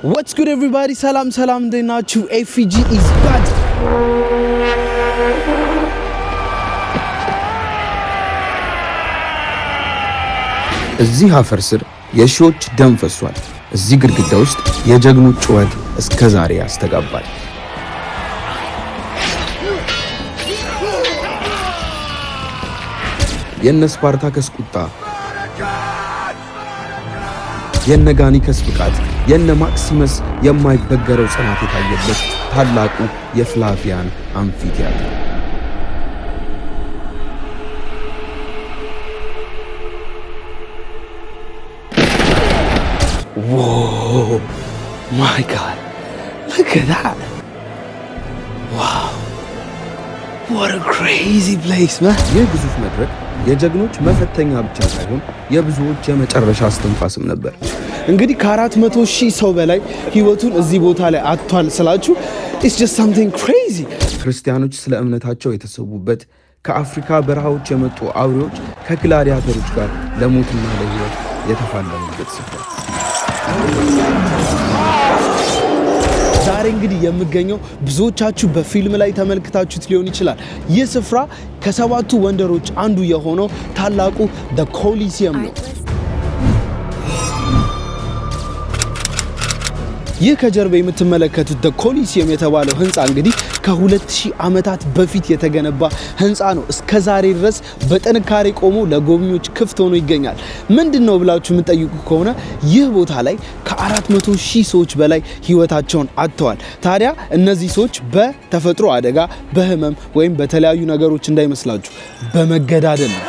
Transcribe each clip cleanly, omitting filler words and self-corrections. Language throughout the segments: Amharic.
What's good everybody? Salam denachu. AFG is back. እዚህ አፈር ስር የሺዎች ደም ፈሷል። እዚህ ግድግዳ ውስጥ የጀግኖች ጩኸት እስከ ዛሬ ያስተጋባል። የነ ስፓርታከስ ቁጣ፣ የነ ጋኒከስ ብቃት፣ የነ ማክሲመስ የማይበገረው ጽናት የታየበት ታላቁ የፍላቪያን አምፊቲያትር። Whoa, my God, look at that. Wow, what a crazy place, man. ይህ ግዙፍ መድረክ የጀግኖች መፈተኛ ብቻ ሳይሆን የብዙዎች የመጨረሻ እስትንፋስም ነበር። እንግዲህ ከ400,000 ሰው በላይ ህይወቱን እዚህ ቦታ ላይ አጥቷል ስላችሁ it's just something crazy. ክርስቲያኖች ስለ እምነታቸው የተሰዉበት፣ ከአፍሪካ በረሃዎች የመጡ አውሬዎች ከግላዲያተሮች ጋር ለሞትና ለህይወት የተፋለሙበት ስፍራ። ዛሬ እንግዲህ የምገኘው ብዙዎቻችሁ በፊልም ላይ ተመልክታችሁት ሊሆን ይችላል። ይህ ስፍራ ከሰባቱ ወንደሮች አንዱ የሆነው ታላቁ the ኮሊሲየም ነው። ይህ ከጀርባ የምትመለከቱት the ኮሊሲየም የተባለው ህንፃ እንግዲህ ከ2000 ዓመታት በፊት የተገነባ ህንፃ ነው። እስከ ዛሬ ድረስ በጥንካሬ ቆሞ ለጎብኚዎች ክፍት ሆኖ ይገኛል። ምንድነው ብላችሁ የምትጠይቁ ከሆነ ይህ ቦታ ላይ ከ400,000 ሰዎች በላይ ህይወታቸውን አጥተዋል። ታዲያ እነዚህ ሰዎች በተፈጥሮ አደጋ፣ በህመም ወይም በተለያዩ ነገሮች እንዳይመስላችሁ በመገዳደል ነው።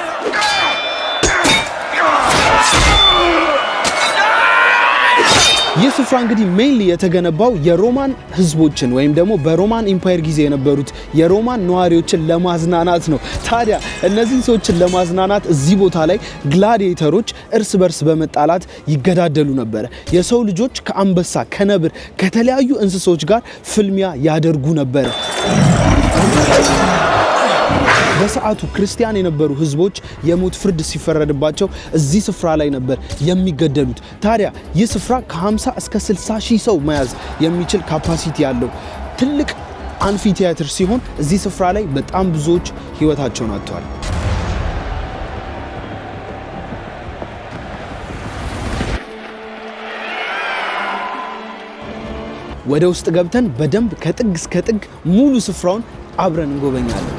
ይህ ስፍራ እንግዲህ ሜንሊ የተገነባው የሮማን ህዝቦችን ወይም ደግሞ በሮማን ኢምፓየር ጊዜ የነበሩት የሮማን ነዋሪዎችን ለማዝናናት ነው። ታዲያ እነዚህን ሰዎችን ለማዝናናት እዚህ ቦታ ላይ ግላዲኤተሮች እርስ በርስ በመጣላት ይገዳደሉ ነበር። የሰው ልጆች ከአንበሳ፣ ከነብር፣ ከተለያዩ እንስሶች ጋር ፍልሚያ ያደርጉ ነበር። በሰዓቱ ክርስቲያን የነበሩ ህዝቦች የሞት ፍርድ ሲፈረድባቸው እዚህ ስፍራ ላይ ነበር የሚገደሉት። ታዲያ ይህ ስፍራ ከ50 እስከ 60,000 ሰው መያዝ የሚችል ካፓሲቲ ያለው ትልቅ አንፊቲያትር ሲሆን እዚህ ስፍራ ላይ በጣም ብዙዎች ህይወታቸውን አጥተዋል። ወደ ውስጥ ገብተን በደንብ ከጥግ እስከ ጥግ ሙሉ ስፍራውን አብረን እንጎበኛለን።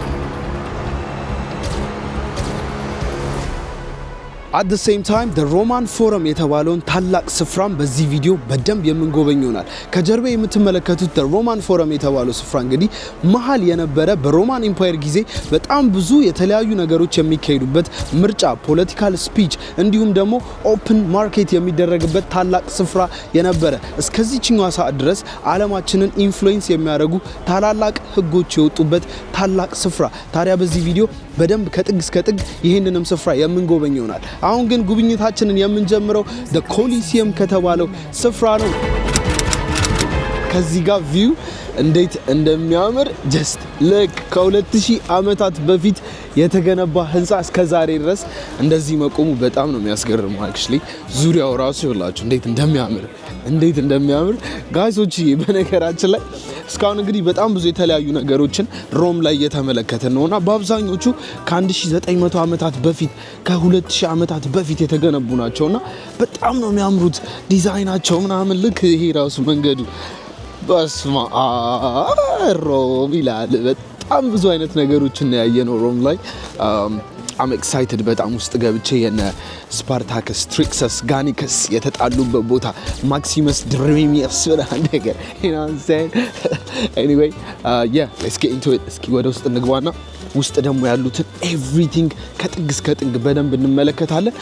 At the same time the Roman Forum የተባለውን ታላቅ ስፍራም በዚህ ቪዲዮ በደንብ የምንጎበኝ ይሆናል። ከጀርባ የምትመለከቱት the Roman Forum የተባለው ስፍራ እንግዲህ መሃል የነበረ በሮማን ኢምፓየር ጊዜ በጣም ብዙ የተለያዩ ነገሮች የሚካሄዱበት ምርጫ፣ ፖለቲካል ስፒች እንዲሁም ደግሞ ኦፕን ማርኬት የሚደረግበት ታላቅ ስፍራ የነበረ እስከዚህኛው ሰዓት ድረስ ዓለማችንን ኢንፍሉዌንስ የሚያደርጉ ታላላቅ ህጎች የወጡበት ታላቅ ስፍራ። ታዲያ በዚህ ቪዲዮ በደንብ ከጥግ እስከ ጥግ ይህንንም ስፍራ የምንጎበኝ ይሆናል። አሁን ግን ጉብኝታችንን የምንጀምረው the ኮሊሲየም ከተባለው ስፍራ ነው። ከዚህ ጋር ቪው እንዴት እንደሚያምር just look። ከ2000 ዓመታት በፊት የተገነባ ህንፃ እስከ ዛሬ ድረስ እንደዚህ መቆሙ በጣም ነው የሚያስገርመው። actually ዙሪያው ራሱ ይኸውላችሁ እንዴት እንደሚያምር ጋይሶች። በነገራችን ላይ እስካሁን እንግዲህ በጣም ብዙ የተለያዩ ነገሮችን ሮም ላይ እየተመለከትን ነውና በአብዛኞቹ ከ1900 ዓመታት በፊት ከ2000 ዓመታት በፊት የተገነቡ ናቸውና በጣም ነው የሚያምሩት ዲዛይናቸው ምናምን። ልክ ይሄ ራሱ መንገዱ በስማ ሮም ይላል። በጣም ብዙ አይነት ነገሮችን ያየነው ሮም ላይ። I'm excited በጣም ውስጥ ገብቼ የነ ስፓርታከስ፣ ትሪክሰስ፣ ጋኒከስ የተጣሉበት ቦታ ማክሲመስ ድሬሚየስ ምናምን ነገር anyway let's get into it። እስኪ ወደ ውስጥ እንግባና ውስጥ ደግሞ ያሉትን ኤቭሪቲንግ ከጥግ እስከ ጥግ በደንብ እንመለከታለን።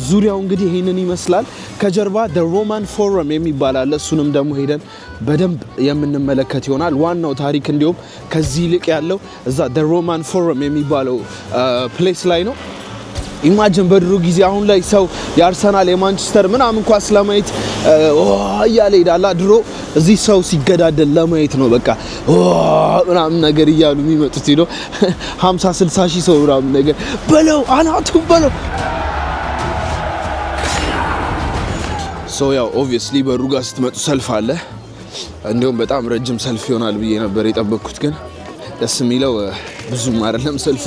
ዙሪያው እንግዲህ ይሄንን ይመስላል። ከጀርባ the Roman Forum የሚባል አለ። እሱንም ደግሞ ሄደን በደንብ የምንመለከት ይሆናል። ዋናው ታሪክ እንዲሁም ከዚህ ይልቅ ያለው እዛ the Roman Forum የሚባለው ፕሌስ ላይ ነው። ኢማጂን በድሮ ጊዜ አሁን ላይ ሰው የአርሰናል የማንቸስተር ምናምን ኳስ ለማየት እያለ ሄዳላ። ድሮ እዚህ ሰው ሲገዳደል ለማየት ነው በቃ ምናምን ነገር እያሉ የሚመጡት ነው። 50-60 ሰው ምናምን ነገር በለው አናቱ በለው ሶ ያው ኦብቪየስሊ በሩ ጋር ስትመጡ ሰልፍ አለ። እንዲሁም በጣም ረጅም ሰልፍ ይሆናል ብዬ ነበር የጠበቅኩት፣ ግን ደስ የሚለው ብዙም አይደለም ሰልፉ።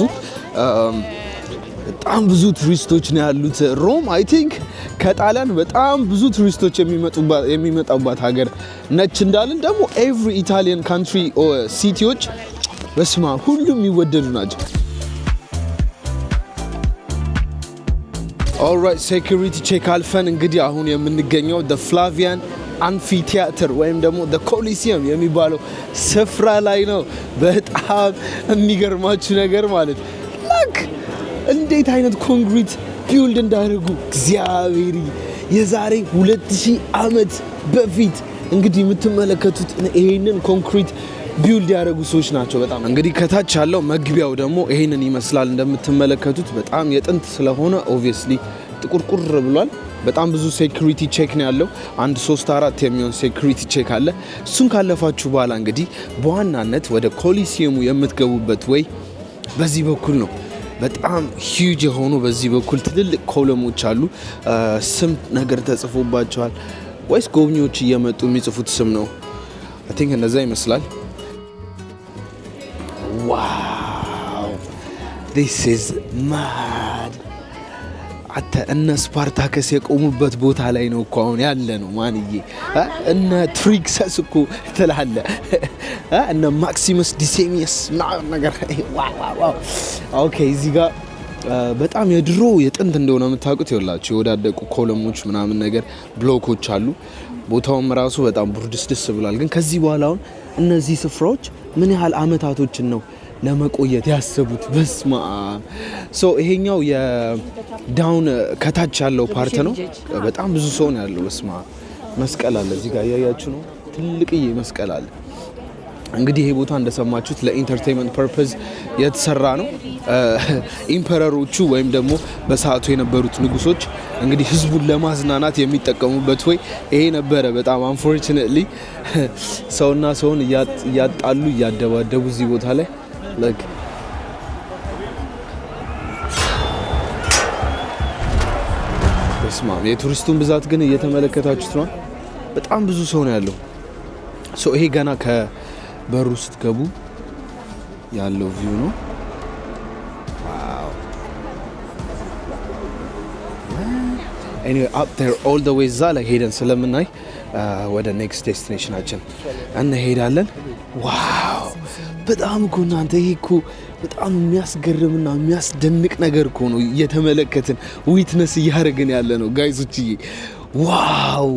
በጣም ብዙ ቱሪስቶች ነው ያሉት። ሮም አይ ቲንክ ከጣሊያን በጣም ብዙ ቱሪስቶች የሚመጣባት ሀገር ነች። እንዳልን ደግሞ ኤቭሪ ኢታሊያን ካንትሪ ሲቲዎች በስማ ሁሉም የሚወደዱ ናቸው። ኦልራይት ሴኩሪቲ ቼክ አልፈን እንግዲህ አሁን የምንገኘው ፍላቪያን አምፊቲያትር ወይም ደግሞ ኮሊሲየም የሚባለው ስፍራ ላይ ነው። በጣም የሚገርማችሁ ነገር ማለት ላክ እንዴት አይነት ኮንክሪት ቢውልድ እንዳደረጉ እግዚአብሔር የዛሬ 2000 ዓመት በፊት እንግዲህ የምትመለከቱት ይሄንን ኮንክሪት ቢውልድ ያደረጉ ሰዎች ናቸው። በጣም እንግዲህ ከታች ያለው መግቢያው ደግሞ ይሄንን ይመስላል። እንደምትመለከቱት በጣም የጥንት ስለሆነ ኦብቪየስሊ ጥቁርቁር ብሏል። በጣም ብዙ ሴኩሪቲ ቼክ ነው ያለው። 1-3-4 የሚሆን ሴኩሪቲ ቼክ አለ። እሱን ካለፋችሁ በኋላ እንግዲህ በዋናነት ወደ ኮሊሲየሙ የምትገቡበት ወይ በዚህ በኩል ነው። በጣም ሂውጅ የሆኑ በዚህ በኩል ትልልቅ ኮለሞች አሉ። ስም ነገር ተጽፎባቸዋል ወይስ ጎብኚዎች እየመጡ የሚጽፉት ስም ነው? አይ ቲንክ እንደዛ ይመስላል። ዋው ዲስ ኢዝ ማድ። እነ ስፓርታከስ የቆሙበት ቦታ ላይ ነው እኮ አሁን ያለ ነው ማንዬ። እነ ትሪክሰስ እኮ ትላለ እነ ማክሲመስ ዲሴሚየስ ነገር። ዋው ኦኬ። እዚህ ጋር በጣም የድሮ የጥንት እንደሆነ የምታውቁት ይኸውላችሁ የወዳደቁ ኮለሞች ምናምን ነገር ብሎኮች አሉ። ቦታውም ራሱ በጣም ቡርድስድስ ብሏል። ግን ከዚህ በኋላ አሁን እነዚህ ስፍራዎች ምን ያህል አመታቶችን ነው ለመቆየት ያሰቡት? በስማ ሶ ይሄኛው የዳውን ከታች ያለው ፓርት ነው። በጣም ብዙ ሰው ነው ያለው። በስማ መስቀል አለ እዚህ ጋር እያያችሁ ነው። ትልቅዬ መስቀል አለ። እንግዲህ ይሄ ቦታ እንደሰማችሁት ለኢንተርቴይንመንት ፐርፐዝ የተሰራ ነው። ኢምፐረሮቹ ወይም ደግሞ በሰዓቱ የነበሩት ንጉሶች እንግዲህ ህዝቡን ለማዝናናት የሚጠቀሙበት ወይ ይሄ ነበረ። በጣም አንፎርቹኔትሊ ሰውና ሰውን እያጣሉ እያደባደቡ እዚህ ቦታ ላይ በስማም የቱሪስቱን ብዛት ግን እየተመለከታችሁት ነው። በጣም ብዙ ሰው ነው ያለው። ይሄ ገና ከበሩ ስትገቡ ያለው ቪው ነው። ኤኒዌይ አፕ ዴር ኦል ዘ ዌይ እዛ ላይ ሄደን ስለምናይ ወደ ኔክስት ዴስቲኔሽናችን እንሄዳለን። ዋው በጣም እኮ እናንተ ይሄ እኮ በጣም የሚያስገርምና የሚያስደንቅ ነገር እኮ ነው እየተመለከትን ዊትነስ እያደረግን ያለ ነው ጋይሶችዬ። ዋው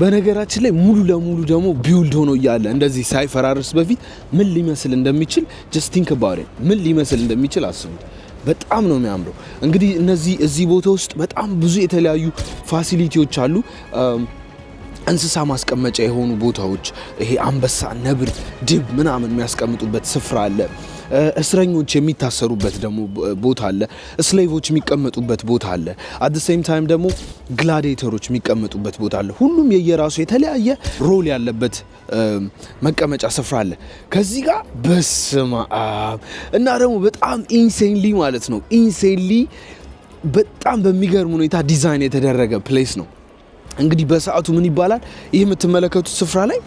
በነገራችን ላይ ሙሉ ለሙሉ ደግሞ ቢውልድ ሆኖ እያለ እንደዚህ ሳይፈራርስ በፊት ምን ሊመስል እንደሚችል ጀስት ቲንክ አባውት ኢት። ምን ሊመስል እንደሚችል አስቡት። በጣም ነው የሚያምረው። እንግዲህ እዚህ ቦታ ውስጥ በጣም ብዙ የተለያዩ ፋሲሊቲዎች አሉ። እንስሳ ማስቀመጫ የሆኑ ቦታዎች፣ ይሄ አንበሳ፣ ነብር፣ ድብ ምናምን የሚያስቀምጡበት ስፍራ አለ። እስረኞች የሚታሰሩበት ደግሞ ቦታ አለ። ስሌቮች የሚቀመጡበት ቦታ አለ። አት ዘ ሴም ታይም ደግሞ ግላዲኤተሮች የሚቀመጡበት ቦታ አለ። ሁሉም የየራሱ የተለያየ ሮል ያለበት መቀመጫ ስፍራ አለ። ከዚህ ጋር በስመ አብ እና ደግሞ በጣም ኢንሴንሊ ማለት ነው ኢንሴንሊ በጣም በሚገርም ሁኔታ ዲዛይን የተደረገ ፕሌስ ነው። እንግዲህ በሰዓቱ ምን ይባላል ይህ የምትመለከቱት ስፍራ ላይ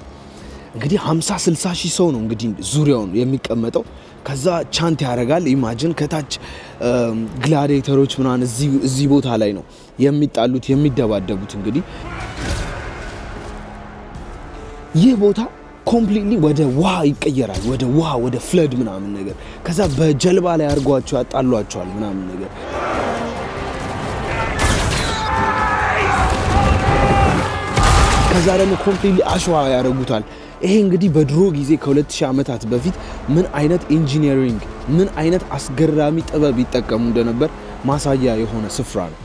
እንግዲህ 50-60 ሺህ ሰው ነው እንግዲህ ዙሪያውን የሚቀመጠው። ከዛ ቻንት ያደርጋል። ኢማጂን ከታች ግላዲኤተሮች ምናምን እዚህ ቦታ ላይ ነው የሚጣሉት የሚደባደቡት። እንግዲህ ይህ ቦታ ኮምፕሊትሊ ወደ ውሃ ይቀየራል። ወደ ውሃ ወደ ፍለድ ምናምን ነገር። ከዛ በጀልባ ላይ አድርጓቸው ያጣሏቸዋል ምናምን ነገር። ከዛ ደግሞ ኮምፕሊትሊ አሸዋ ያደርጉታል። ይሄ እንግዲህ በድሮ ጊዜ ከ2000 ዓመታት በፊት ምን አይነት ኢንጂነሪንግ ምን አይነት አስገራሚ ጥበብ ይጠቀሙ እንደነበር ማሳያ የሆነ ስፍራ ነው።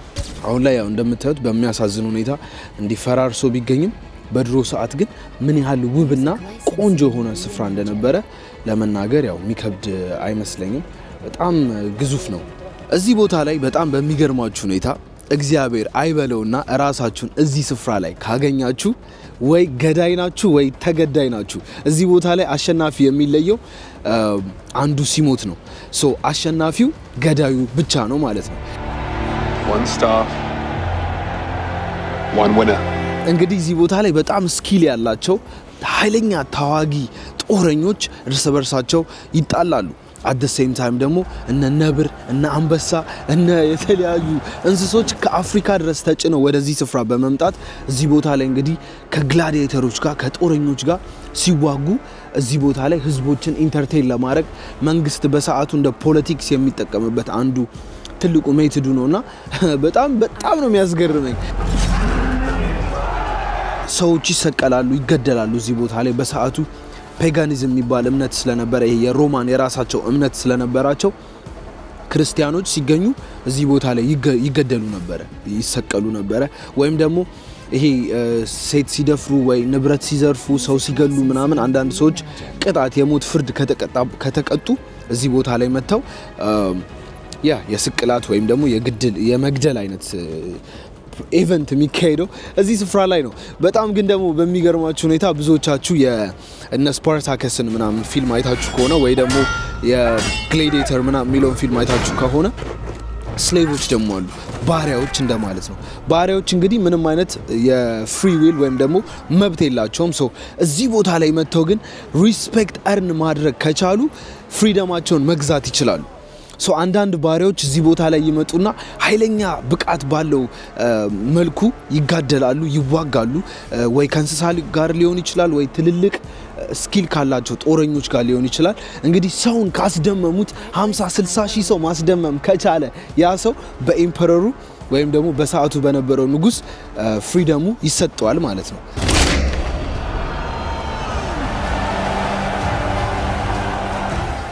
አሁን ላይ ያው እንደምታዩት በሚያሳዝን ሁኔታ እንዲፈራርሶ ቢገኝም በድሮ ሰዓት ግን ምን ያህል ውብና ቆንጆ የሆነ ስፍራ እንደነበረ ለመናገር ያው የሚከብድ አይመስለኝም። በጣም ግዙፍ ነው። እዚህ ቦታ ላይ በጣም በሚገርማችሁ ሁኔታ እግዚአብሔር አይበለውና እራሳችሁን እዚህ ስፍራ ላይ ካገኛችሁ ወይ ገዳይ ናችሁ ወይ ተገዳይ ናችሁ። እዚህ ቦታ ላይ አሸናፊ የሚለየው አንዱ ሲሞት ነው። ሶ አሸናፊው ገዳዩ ብቻ ነው ማለት ነው። One star, one winner. እንግዲህ እዚህ ቦታ ላይ በጣም ስኪል ያላቸው ኃይለኛ ተዋጊ ጦረኞች እርስ በርሳቸው ይጣላሉ። አት ዘ ሴም ታይም ደግሞ እነ ነብር እነ አንበሳ እነ የተለያዩ እንስሶች ከአፍሪካ ድረስ ተጭነው ወደዚህ ስፍራ በመምጣት እዚህ ቦታ ላይ እንግዲህ ከግላዲኤተሮች ጋር ከጦረኞች ጋር ሲዋጉ እዚህ ቦታ ላይ ህዝቦችን ኢንተርቴን ለማድረግ መንግስት በሰዓቱ እንደ ፖለቲክስ የሚጠቀምበት አንዱ ትልቁ ሜቶዱ ነውና በጣም ነው የሚያስገርመኝ። ሰዎች ይሰቀላሉ፣ ይገደላሉ እዚህ ቦታ ላይ በሰዓቱ ፔጋኒዝም የሚባል እምነት ስለነበረ ይሄ የሮማን የራሳቸው እምነት ስለነበራቸው ክርስቲያኖች ሲገኙ እዚህ ቦታ ላይ ይገደሉ ነበረ፣ ይሰቀሉ ነበረ። ወይም ደግሞ ይሄ ሴት ሲደፍሩ ወይ ንብረት ሲዘርፉ ሰው ሲገሉ ምናምን አንዳንድ ሰዎች ቅጣት የሞት ፍርድ ከተቀጡ እዚህ ቦታ ላይ መጥተው የስቅላት ወይም ደግሞ የመግደል አይነት ኢቨንት የሚካሄደው እዚህ ስፍራ ላይ ነው። በጣም ግን ደግሞ በሚገርማችሁ ሁኔታ ብዙዎቻችሁ የእነ ስፓርታከስን ምናምን ፊልም አይታችሁ ከሆነ ወይ ደግሞ የግላዲኤተር ምናምን የሚለውን ፊልም አይታችሁ ከሆነ ስሌቮች ደግሞ አሉ፣ ባሪያዎች እንደማለት ነው። ባሪያዎች እንግዲህ ምንም አይነት የፍሪ ዊል ወይም ደግሞ መብት የላቸውም። ሰው እዚህ ቦታ ላይ መጥተው ግን ሪስፔክት እርን ማድረግ ከቻሉ ፍሪደማቸውን መግዛት ይችላሉ። አንዳንድ ባሪያዎች እዚህ ቦታ ላይ ይመጡና ኃይለኛ ብቃት ባለው መልኩ ይጋደላሉ፣ ይዋጋሉ። ወይ ከእንስሳ ጋር ሊሆን ይችላል፣ ወይ ትልልቅ ስኪል ካላቸው ጦረኞች ጋር ሊሆን ይችላል። እንግዲህ ሰውን ካስደመሙት 50-60 ሺህ ሰው ማስደመም ከቻለ ያ ሰው በኢምፐረሩ ወይም ደግሞ በሰዓቱ በነበረው ንጉስ ፍሪደሙ ይሰጠዋል ማለት ነው።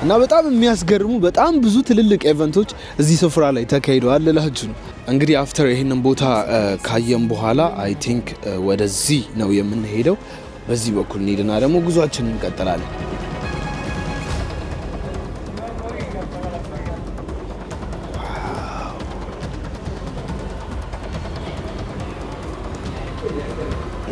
እና በጣም የሚያስገርሙ በጣም ብዙ ትልልቅ ኢቨንቶች እዚህ ስፍራ ላይ ተካሂደዋል ልላችሁ ነው። እንግዲህ አፍተር ይሄንን ቦታ ካየም በኋላ አይ ቲንክ ወደዚህ ነው የምንሄደው። በዚህ በኩል እንሂድና ደግሞ ጉዟችንን እንቀጥላለን።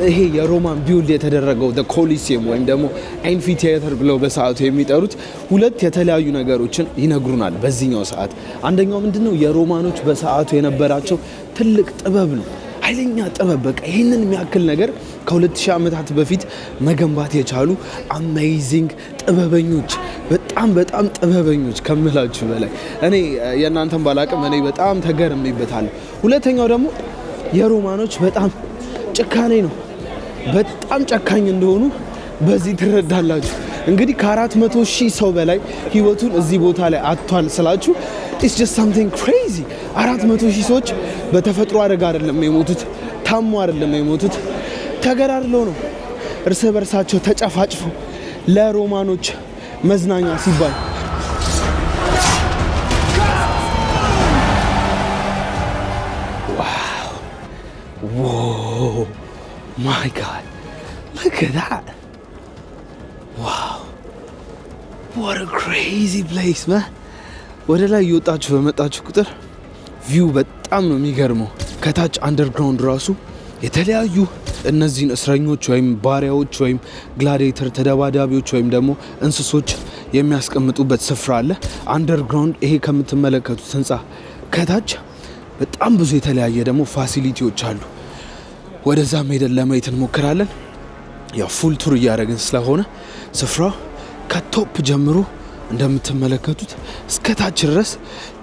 ይሄ የሮማን ቢውልድ የተደረገው ኮሊሲየም ወይም ደግሞ አምፊቲያተር ብለው በሰዓቱ የሚጠሩት ሁለት የተለያዩ ነገሮችን ይነግሩናል በዚህኛው ሰዓት። አንደኛው ምንድነው የሮማኖች በሰዓቱ የነበራቸው ትልቅ ጥበብ ነው፣ ኃይለኛ ጥበብ። በቃ ይህንን የሚያክል ነገር ከ2000 ዓመታት በፊት መገንባት የቻሉ አሜዚንግ ጥበበኞች፣ በጣም ጥበበኞች ከምላችሁ በላይ እኔ የእናንተን ባላቅም እኔ በጣም ተገርሜበታለሁ። ሁለተኛው ደግሞ የሮማኖች በጣም ጭካኔ ነው። በጣም ጨካኝ እንደሆኑ በዚህ ትረዳላችሁ። እንግዲህ ከ400,000 ሰው በላይ ህይወቱን እዚህ ቦታ ላይ አጥቷል ስላችሁ it's just something crazy። 400,000 ሰዎች በተፈጥሮ አደጋ አይደለም የሞቱት፣ ታሞ አይደለም የሞቱት፣ ተገዳድለው ነው እርስ በርሳቸው ተጨፋጭፈው ለሮማኖች መዝናኛ ሲባል። Whoa, my God, look at that. Wow, what a crazy place, man. ወደ ላይ እየወጣችሁ በመጣችሁ ቁጥር ቪው በጣም ነው የሚገርመው። ከታች አንደርግራውንድ ራሱ የተለያዩ እነዚህን እስረኞች ወይም ባሪያዎች ወይም ግላዲኤተር ተደባዳቢዎች ወይም ደግሞ እንስሶች የሚያስቀምጡበት ስፍራ አለ። አንደርግራውንድ ይሄ ከምትመለከቱት ህንፃ ከታች በጣም ብዙ የተለያየ ደግሞ ፋሲሊቲዎች አሉ። ወደዛ ሄደን ለማየት እንሞክራለን። ያው ፉል ቱር እያደረግን ስለሆነ ስፍራው ከቶፕ ጀምሮ እንደምትመለከቱት እስከታች ድረስ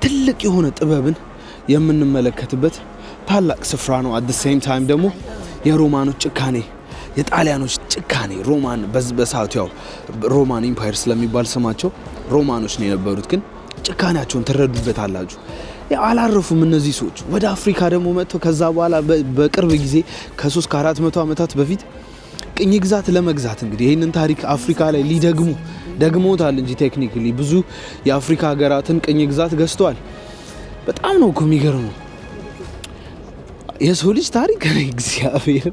ትልቅ የሆነ ጥበብን የምንመለከትበት ታላቅ ስፍራ ነው። አት ዘ ሴም ታይም ደግሞ የሮማኖች ጭካኔ፣ የጣሊያኖች ጭካኔ ሮማን በሰዓቱ ያው ሮማን ኢምፓየር ስለሚባል ስማቸው ሮማኖች ነው የነበሩት፣ ግን ጭካኔያቸውን ትረዱበታላችሁ። አላረፉም እነዚህ ሰዎች። ወደ አፍሪካ ደግሞ መጥተው ከዛ በኋላ በቅርብ ጊዜ ከ300-400 ዓመታት በፊት ቅኝ ግዛት ለመግዛት እንግዲህ ይህንን ታሪክ አፍሪካ ላይ ደግሞታል እንጂ ቴክኒካሊ ብዙ የአፍሪካ ሀገራትን ቅኝ ግዛት ገዝተዋል። በጣም ነው እኮ የሚገርመው የሰው ልጅ ታሪክ። እግዚአብሔር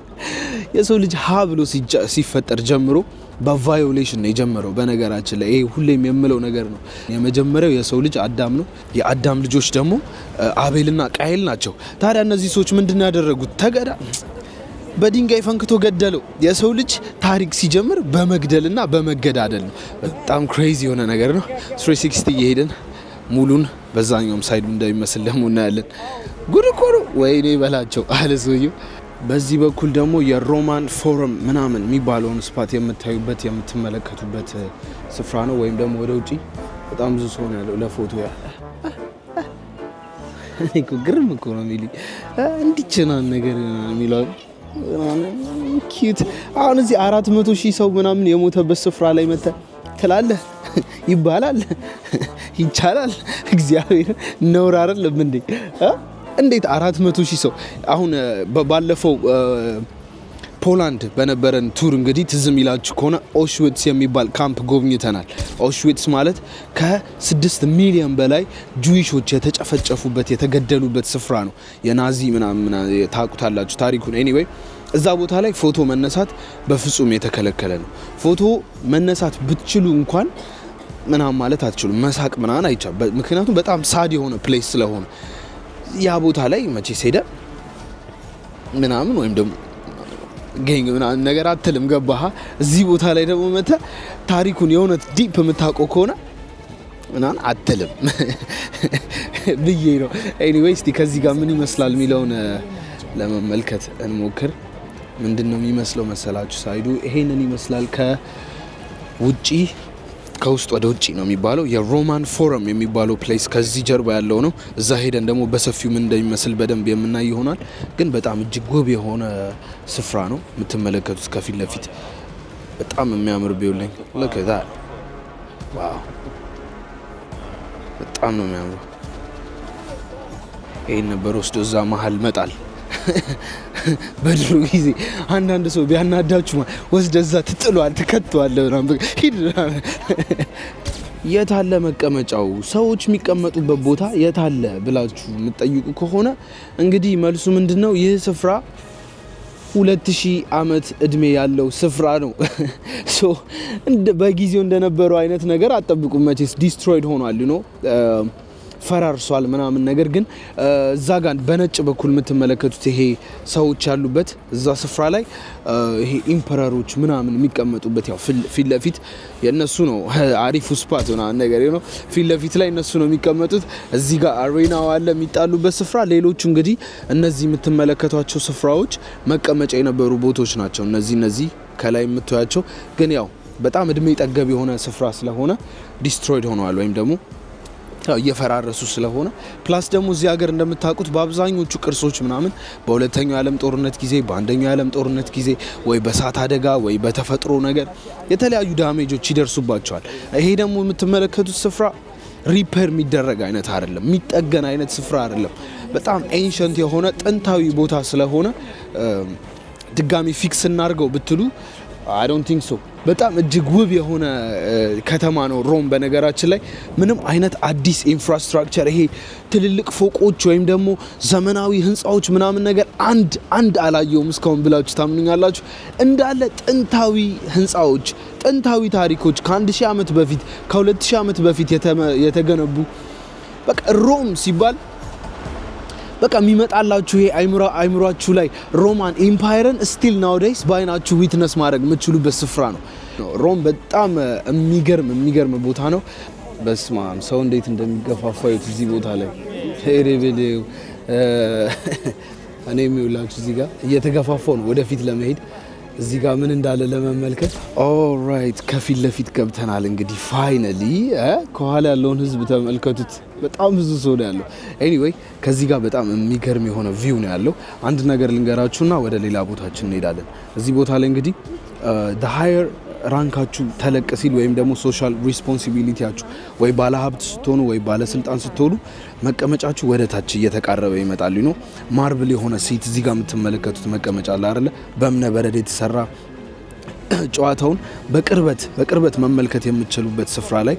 የሰው ልጅ ሀ ብሎ ሲፈጠር ጀምሮ በቫዮሌሽን ነው የጀመረው። በነገራችን ላይ ይሄ ሁሌም የምለው ነገር ነው። የመጀመሪያው የሰው ልጅ አዳም ነው። የአዳም ልጆች ደግሞ አቤልና ቃየል ናቸው። ታዲያ እነዚህ ሰዎች ምንድን ያደረጉት? በድንጋይ ፈንክቶ ገደለው። የሰው ልጅ ታሪክ ሲጀምር በመግደልና በመገዳደል ነው። በጣም ክሬዚ የሆነ ነገር ነው። 360 እየሄድን ሙሉን በዛኛውም ሳይድ እንደሚመስል ደግሞ እናያለን። ጉድ እኮ ነው። ወይኔ በላቸው አለ ሰውዬው። በዚህ በኩል ደግሞ የሮማን ፎረም ምናምን የሚባለውን ስፓት የምታዩበት የምትመለከቱበት ስፍራ ነው። ወይም ደግሞ ወደ ውጪ በጣም ብዙ ሰው ነው ያለው ለፎቶ እኮ ግርም እኮ ነው የሚል እንዲችናን ነገር የሚለው ኪዩት። አሁን እዚህ 400,000 ሰው ምናምን የሞተበት ስፍራ ላይ መጥተህ ትላለህ ይባላል ይቻላል። እግዚአብሔር ነውር አይደለም እንዴ? እንዴት 400,000 ሰው አሁን ባለፈው ፖላንድ በነበረን ቱር እንግዲህ ትዝም ይላችሁ ከሆነ ኦሽዊትስ የሚባል ካምፕ ጎብኝተናል። ኦሽዊትስ ማለት ከ6 ሚሊዮን በላይ ጁዊሾች የተጨፈጨፉበት የተገደሉበት ስፍራ ነው። የናዚ ምናምን ታውቁታላችሁ ታሪኩን። ኤኒዌይ እዛ ቦታ ላይ ፎቶ መነሳት በፍጹም የተከለከለ ነው። ፎቶ መነሳት ብትችሉ እንኳን ምናምን ማለት አትችሉም። መሳቅ ምናምን አይቻልም። ምክንያቱም በጣም ሳድ የሆነ ፕሌስ ስለሆነ ያ ቦታ ላይ መቼስ ሄደ ምናምን ወይም ደግሞ ገኝ ምናምን ነገር አትልም። ገባህ? እዚህ ቦታ ላይ ደግሞ መተህ ታሪኩን የእውነት ዲፕ የምታውቀው ከሆነ ምናምን አትልም ብዬ ነው። ኤኒዌይ እስቲ ከዚህ ጋር ምን ይመስላል የሚለውን ለመመልከት እንሞክር። ምንድን ነው የሚመስለው መሰላችሁ? ሳይዱ ይሄንን ይመስላል። ከውጪ ከውስጥ ወደ ውጪ ነው የሚባለው። የሮማን ፎረም የሚባለው ፕሌስ ከዚህ ጀርባ ያለው ነው። እዛ ሄደን ደግሞ በሰፊው ምን እንደሚመስል በደንብ የምናይ ይሆናል። ግን በጣም እጅግ ውብ የሆነ ስፍራ ነው የምትመለከቱት። ከፊት ለፊት በጣም የሚያምር ቢውልኝ ለከዛ ዋው በጣም ነው የሚያምረው። ይሄን ነበር ወስዶ እዛ መሀል መጣል። በድሮ ጊዜ አንዳንድ ሰው ቢያናዳችሁ ወስደህ እዛ ትጥሏል፣ ትከተዋለህ ምናምን ሂድ። የታለ መቀመጫው? ሰዎች የሚቀመጡበት ቦታ የታለ ብላችሁ የምትጠይቁ ከሆነ እንግዲህ መልሱ ምንድነው? ይህ ስፍራ 2000 ዓመት እድሜ ያለው ስፍራ ነው። ሶ በጊዜው እንደነበረው አይነት ነገር አጠብቁም። መቼስ ዲስትሮይድ ሆኗል ነው ፈራርሷል ምናምን። ነገር ግን እዛ ጋር በነጭ በኩል የምትመለከቱት ይሄ ሰዎች ያሉበት እዛ ስፍራ ላይ ይሄ ኢምፐረሮች ምናምን የሚቀመጡበት ያው ፊት ለፊት የነሱ ነው አሪፉ ስፓት ምናምን ነገር ነው። ፊት ለፊት ላይ እነሱ ነው የሚቀመጡት። እዚህ ጋር አሬናው አለ የሚጣሉበት ስፍራ። ሌሎቹ እንግዲህ እነዚህ የምትመለከቷቸው ስፍራዎች መቀመጫ የነበሩ ቦታዎች ናቸው። እነዚህ ከላይ የምታያቸው ግን ያው በጣም እድሜ ጠገብ የሆነ ስፍራ ስለሆነ ዲስትሮይድ ሆነዋል ወይም ደግሞ እየፈራረሱ ስለሆነ ፕላስ ደግሞ እዚህ ሀገር እንደምታውቁት በአብዛኞቹ ቅርሶች ምናምን በሁለተኛው የዓለም ጦርነት ጊዜ በአንደኛው የዓለም ጦርነት ጊዜ ወይ በእሳት አደጋ ወይ በተፈጥሮ ነገር የተለያዩ ዳሜጆች ይደርሱባቸዋል። ይሄ ደግሞ የምትመለከቱት ስፍራ ሪፔር የሚደረግ አይነት አይደለም፣ የሚጠገን አይነት ስፍራ አይደለም። በጣም ኤንሸንት የሆነ ጥንታዊ ቦታ ስለሆነ ድጋሚ ፊክስ እናድርገው ብትሉ አይ ዶንት ቲንክ ሶ። በጣም እጅግ ውብ የሆነ ከተማ ነው ሮም። በነገራችን ላይ ምንም አይነት አዲስ ኢንፍራስትራክቸር ይሄ ትልልቅ ፎቆች ወይም ደግሞ ዘመናዊ ህንፃዎች ምናምን ነገር አንድ አላየውም እስካሁን ብላችሁ ታምኑኛላችሁ? እንዳለ ጥንታዊ ህንፃዎች፣ ጥንታዊ ታሪኮች ከ1000 ዓመት በፊት ከ2000 ዓመት በፊት የተገነቡ በቃ ሮም ሲባል በቃ የሚመጣላችሁ ይሄ አይምሯችሁ ላይ ሮማን ኤምፓየርን ስቲል ናውዴይስ ባይናችሁ ዊትነስ ማድረግ የምትችሉበት ስፍራ ነው። ሮም በጣም የሚገርም ቦታ ነው። በስማም ሰው እንዴት እንደሚገፋፋዩት እዚህ ቦታ ላይ ሄሬቤሌው እኔ የሚውላችሁ እዚህ ጋር እየተገፋፋው ነው ወደፊት ለመሄድ እዚህ ጋር ምን እንዳለ ለመመልከት። ኦልራይት ከፊት ለፊት ገብተናል። እንግዲህ ፋይናሊ ከኋላ ያለውን ህዝብ ተመልከቱት። በጣም ብዙ ሰው ነው ያለው። ኤኒዌይ ከዚህ ጋር በጣም የሚገርም የሆነ ቪው ነው ያለው። አንድ ነገር ልንገራችሁና ወደ ሌላ ቦታችን እንሄዳለን። እዚህ ቦታ ላይ እንግዲህ the higher ራንካችሁ ተለቅ ሲል ወይም ደግሞ ሶሻል ሪስፖንሲቢሊቲያችሁ ወይ ባለሀብት ስትሆኑ ወይ ባለስልጣን ስትሆኑ መቀመጫችሁ ወደ ታች እየተቃረበ ይመጣል ነው። ማርብል የሆነ ሲት እዚህ ጋር የምትመለከቱት መቀመጫ አለ አይደለ? በእብነ በረድ የተሰራ ጨዋታውን በቅርበት መመልከት የምትችሉበት ስፍራ ላይ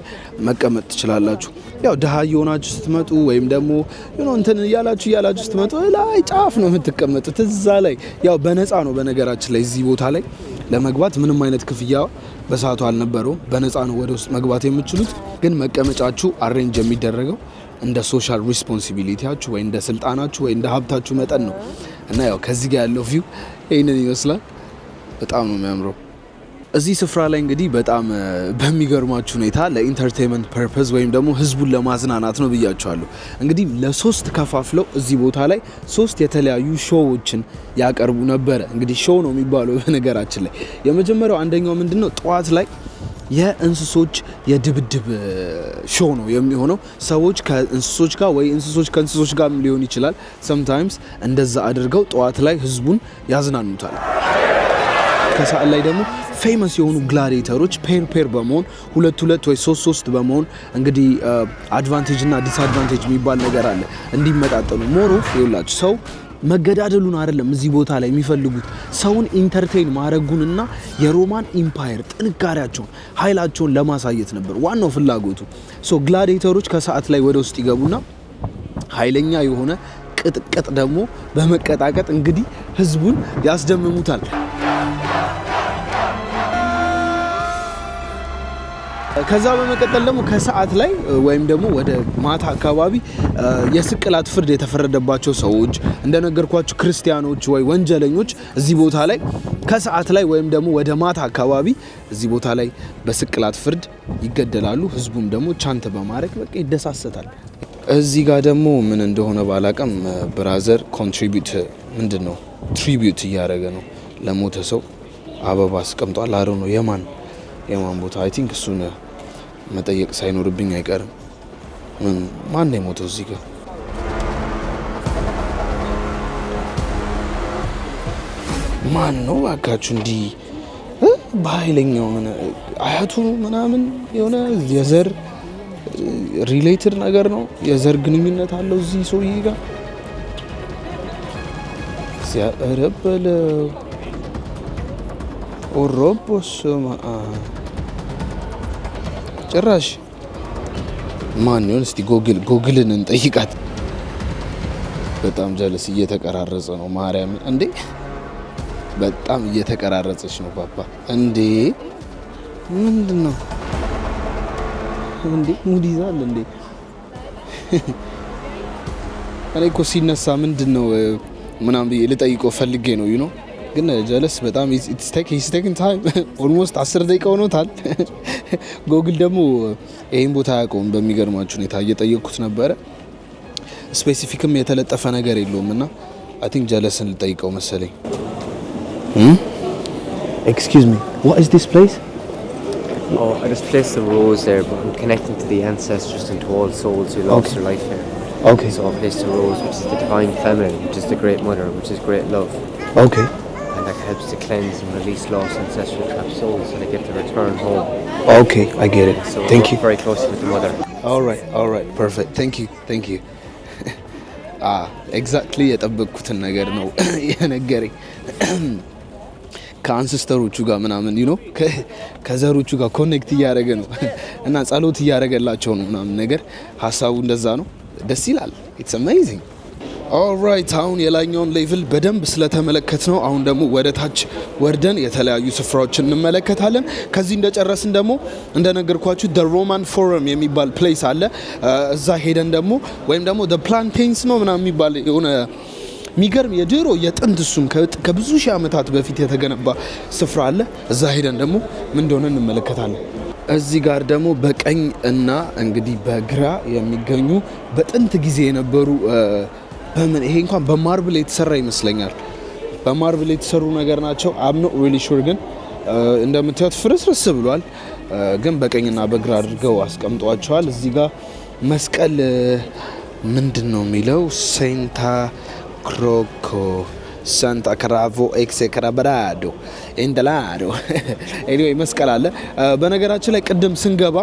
መቀመጥ ትችላላችሁ። ያው ድሃ እየሆናችሁ ስትመጡ ወይም ደግሞ እንትን እያላችሁ ስትመጡ ላይ ጫፍ ነው የምትቀመጡት። እዛ ላይ ያው በነፃ ነው። በነገራችን ላይ እዚህ ቦታ ላይ ለመግባት ምንም አይነት ክፍያ በሰዓቱ አልነበረውም። በነፃ ነው ወደ ውስጥ መግባት የምትችሉት። ግን መቀመጫችሁ አሬንጅ የሚደረገው እንደ ሶሻል ሪስፖንሲቢሊቲያችሁ ወይ እንደ ስልጣናችሁ ወይ እንደ ሀብታችሁ መጠን ነው። እና ያው ከዚህ ጋር ያለው ቪው ይህንን ይመስላል። በጣም ነው የሚያምረው። እዚህ ስፍራ ላይ እንግዲህ በጣም በሚገርማችሁ ሁኔታ ለኢንተርቴይንመንት ፐርፐዝ ወይም ደግሞ ህዝቡን ለማዝናናት ነው ብያቸዋለሁ። እንግዲህ ለሶስት ከፋፍለው እዚህ ቦታ ላይ ሶስት የተለያዩ ሾዎችን ያቀርቡ ነበረ። እንግዲህ ሾው ነው የሚባለው በነገራችን ላይ። የመጀመሪያው አንደኛው ምንድነው ጠዋት ላይ የእንስሶች የድብድብ ሾው ነው የሚሆነው። ሰዎች ከእንስሶች ጋር ወይ እንስሶች ከእንስሶች ጋር ሊሆን ይችላል። ሰምታይምስ እንደዛ አድርገው ጠዋት ላይ ህዝቡን ያዝናኑታል። ከሰዓት ላይ ደግሞ ፌመስ የሆኑ ግላዲኤተሮች ፔር በመሆን ሁለት ወይ ሶስት በመሆን እንግዲህ አድቫንቴጅ እና ዲስአድቫንቴጅ የሚባል ነገር አለ እንዲመጣጠኑ። ሞሮፍ ይውላችሁ ሰው መገዳደሉን አይደለም እዚህ ቦታ ላይ የሚፈልጉት ሰውን ኢንተርቴይን ማድረጉንና የሮማን ኢምፓየር ጥንካሬያቸውን ኃይላቸውን ለማሳየት ነበር ዋናው ፍላጎቱ። ሶ ግላዲኤተሮች ከሰዓት ላይ ወደ ውስጥ ይገቡና ኃይለኛ የሆነ ቅጥቅጥ ደግሞ በመቀጣቀጥ እንግዲህ ህዝቡን ያስደምሙታል። ከዛ በመቀጠል ደግሞ ከሰዓት ላይ ወይም ደግሞ ወደ ማታ አካባቢ የስቅላት ፍርድ የተፈረደባቸው ሰዎች እንደነገርኳችሁ ክርስቲያኖች ወይ ወንጀለኞች እዚህ ቦታ ላይ ከሰዓት ላይ ወይም ደግሞ ወደ ማታ አካባቢ እዚህ ቦታ ላይ በስቅላት ፍርድ ይገደላሉ። ህዝቡም ደግሞ ቻንት በማድረግ በቃ ይደሳሰታል። እዚህ ጋር ደግሞ ምን እንደሆነ ባላቀም ብራዘር ኮንትሪቢዩት ምንድነው ትሪቢዩት እያደረገ ነው ለሞተ ሰው አበባ አስቀምጧል። አሮ ነው የማን ቦታ አይ ቲንክ እሱን መጠየቅ ሳይኖርብኝ አይቀርም። ማን ነው የሞተው እዚህ ጋር? ማን ነው ባካችሁ? እንዲህ በኃይለኛው አያቱ ምናምን የሆነ የዘር ሪሌትድ ነገር ነው፣ የዘር ግንኙነት አለው እዚህ ሰውዬ ጋር ሲያረበለው ኦሮቦስ ጭራሽ ማን ይሆን? እስቲ ጎግልን እንጠይቃት። በጣም ጀለስ እየተቀራረጸ ነው ማርያም። እንዴ በጣም እየተቀራረጸች ነው ፓፓ። እንዴ ምንድነው እንዴ? ሙድ ይዛል እንዴ? እኔ እኮ ሲነሳ ምንድነው ምናምን ብዬ ልጠይቀው ፈልጌ ነው ዩ ኖ ግን ጀለስ በጣም it's taking time almost 10 ደቂቃ ሆኖታል። ጎግል ደግሞ ይሄን ቦታ ያውቀውም በሚገርማችሁ ሁኔታ እየጠየቅኩት ነበረ። ስፔሲፊክም የተለጠፈ ነገር የለውም እና I think ጀለስን ልጠይቀው መሰለኝ። Excuse me, what is this place? Oh, I just placed the rose there, but I'm connecting to the ancestors and to all souls who lost their life here. Okay. So I placed the rose, which is the divine feminine, which is the great mother, which is great love. Okay. And that helps to cleanse and release lost ancestral trapped souls so they get to return home. Okay, I get it. So thank you. Very closely with the mother. All right, perfect. Thank you. Exactly የጠበቅኩትን ነገር ነው የነገረኝ። ከአንሰስተሮቹ ጋር ምናምን you know ከዘሮቹ ጋር ኮኔክት እያደረገ ነው እና ጸሎት እያደረገላቸው ነው ምናምን ነገር ሐሳቡ እንደዛ ነው። ደስ ይላል። It's amazing. ኦልራይት አሁን የላይኛውን ሌቭል በደንብ ስለተመለከት ነው። አሁን ደግሞ ወደ ታች ወርደን የተለያዩ ስፍራዎችን እንመለከታለን። ከዚህ እንደጨረስን ደግሞ እንደነገርኳችሁ the Roman Forum የሚባል ፕሌስ አለ። እዛ ሄደን ደግሞ ወይም ደግሞ the Plantains ነው ምናምን የሚባል የሆነ የሚገርም የድሮ የጥንት እሱም ከብዙ ሺህ ዓመታት በፊት የተገነባ ስፍራ አለ። እዛ ሄደን ደግሞ ምን እንደሆነ እንመለከታለን። እዚህ ጋር ደግሞ በቀኝ እና እንግዲህ በግራ የሚገኙ በጥንት ጊዜ የነበሩ በምን ይሄ እንኳን በማርብል የተሰራ ይመስለኛል። በማርብል የተሰሩ ነገር ናቸው። I'm not really sure ግን እንደምታዩት ፍርስርስ ብሏል። ግን በቀኝና በግራ አድርገው አስቀምጧቸዋል። እዚህ ጋር መስቀል ምንድነው የሚለው ሴንታ ክሮኮ ሳንታ ክራቮ ኤክስ ክራብራዶ ኢንደላዶ ኤኒዌይ መስቀል አለ። በነገራችን ላይ ቅድም ስንገባ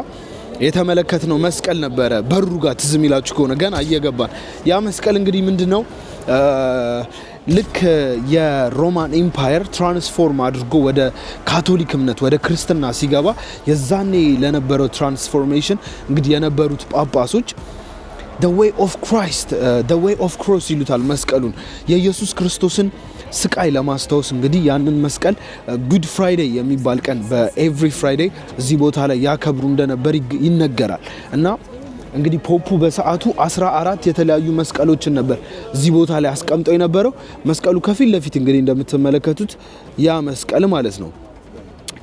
የተመለከትነው መስቀል ነበረ በሩ ጋር ትዝ የሚላችሁ ከሆነ ገና እየገባን ያ መስቀል እንግዲህ ምንድነው ልክ የሮማን ኤምፓየር ትራንስፎርም አድርጎ ወደ ካቶሊክ እምነት ወደ ክርስትና ሲገባ የዛኔ ለነበረው ትራንስፎርሜሽን እንግዲህ የነበሩት ጳጳሶች the way of Christ the way of cross ይሉታል መስቀሉን የኢየሱስ ክርስቶስን ስቃይ ለማስታወስ እንግዲህ ያንን መስቀል ጉድ ፍራይዴይ የሚባል ቀን በኤቭሪ ፍራይዴይ እዚህ ቦታ ላይ ያከብሩ እንደነበር ይነገራል። እና እንግዲህ ፖፑ በሰዓቱ 14 የተለያዩ መስቀሎችን ነበር እዚህ ቦታ ላይ አስቀምጠው የነበረው። መስቀሉ ከፊት ለፊት እንግዲህ እንደምትመለከቱት ያ መስቀል ማለት ነው።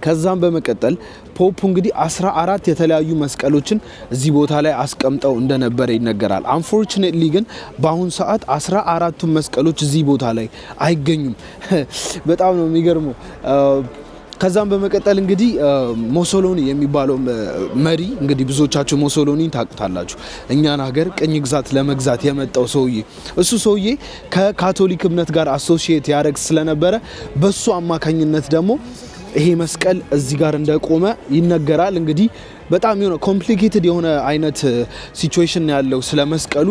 ከዛም በመቀጠል ፖፑ እንግዲህ 14 የተለያዩ መስቀሎችን እዚህ ቦታ ላይ አስቀምጠው እንደነበረ ይነገራል። አንፎርቹኔትሊ ግን በአሁን ሰዓት 14ቱም መስቀሎች እዚህ ቦታ ላይ አይገኙም። በጣም ነው የሚገርመው። ከዛም በመቀጠል እንግዲህ ሞሶሎኒ የሚባለው መሪ እንግዲህ ብዙዎቻችሁ ሞሶሎኒን ታውቁታላችሁ። እኛን ሀገር ቅኝ ግዛት ለመግዛት የመጣው ሰውዬ እሱ ሰውዬ ከካቶሊክ እምነት ጋር አሶሺየት ያደረግ ስለነበረ በሱ አማካኝነት ደግሞ ይሄ መስቀል እዚህ ጋር እንደቆመ ይነገራል። እንግዲህ በጣም የሆነ ኮምፕሊኬትድ የሆነ አይነት ሲቹዌሽን ያለው ስለ መስቀሉ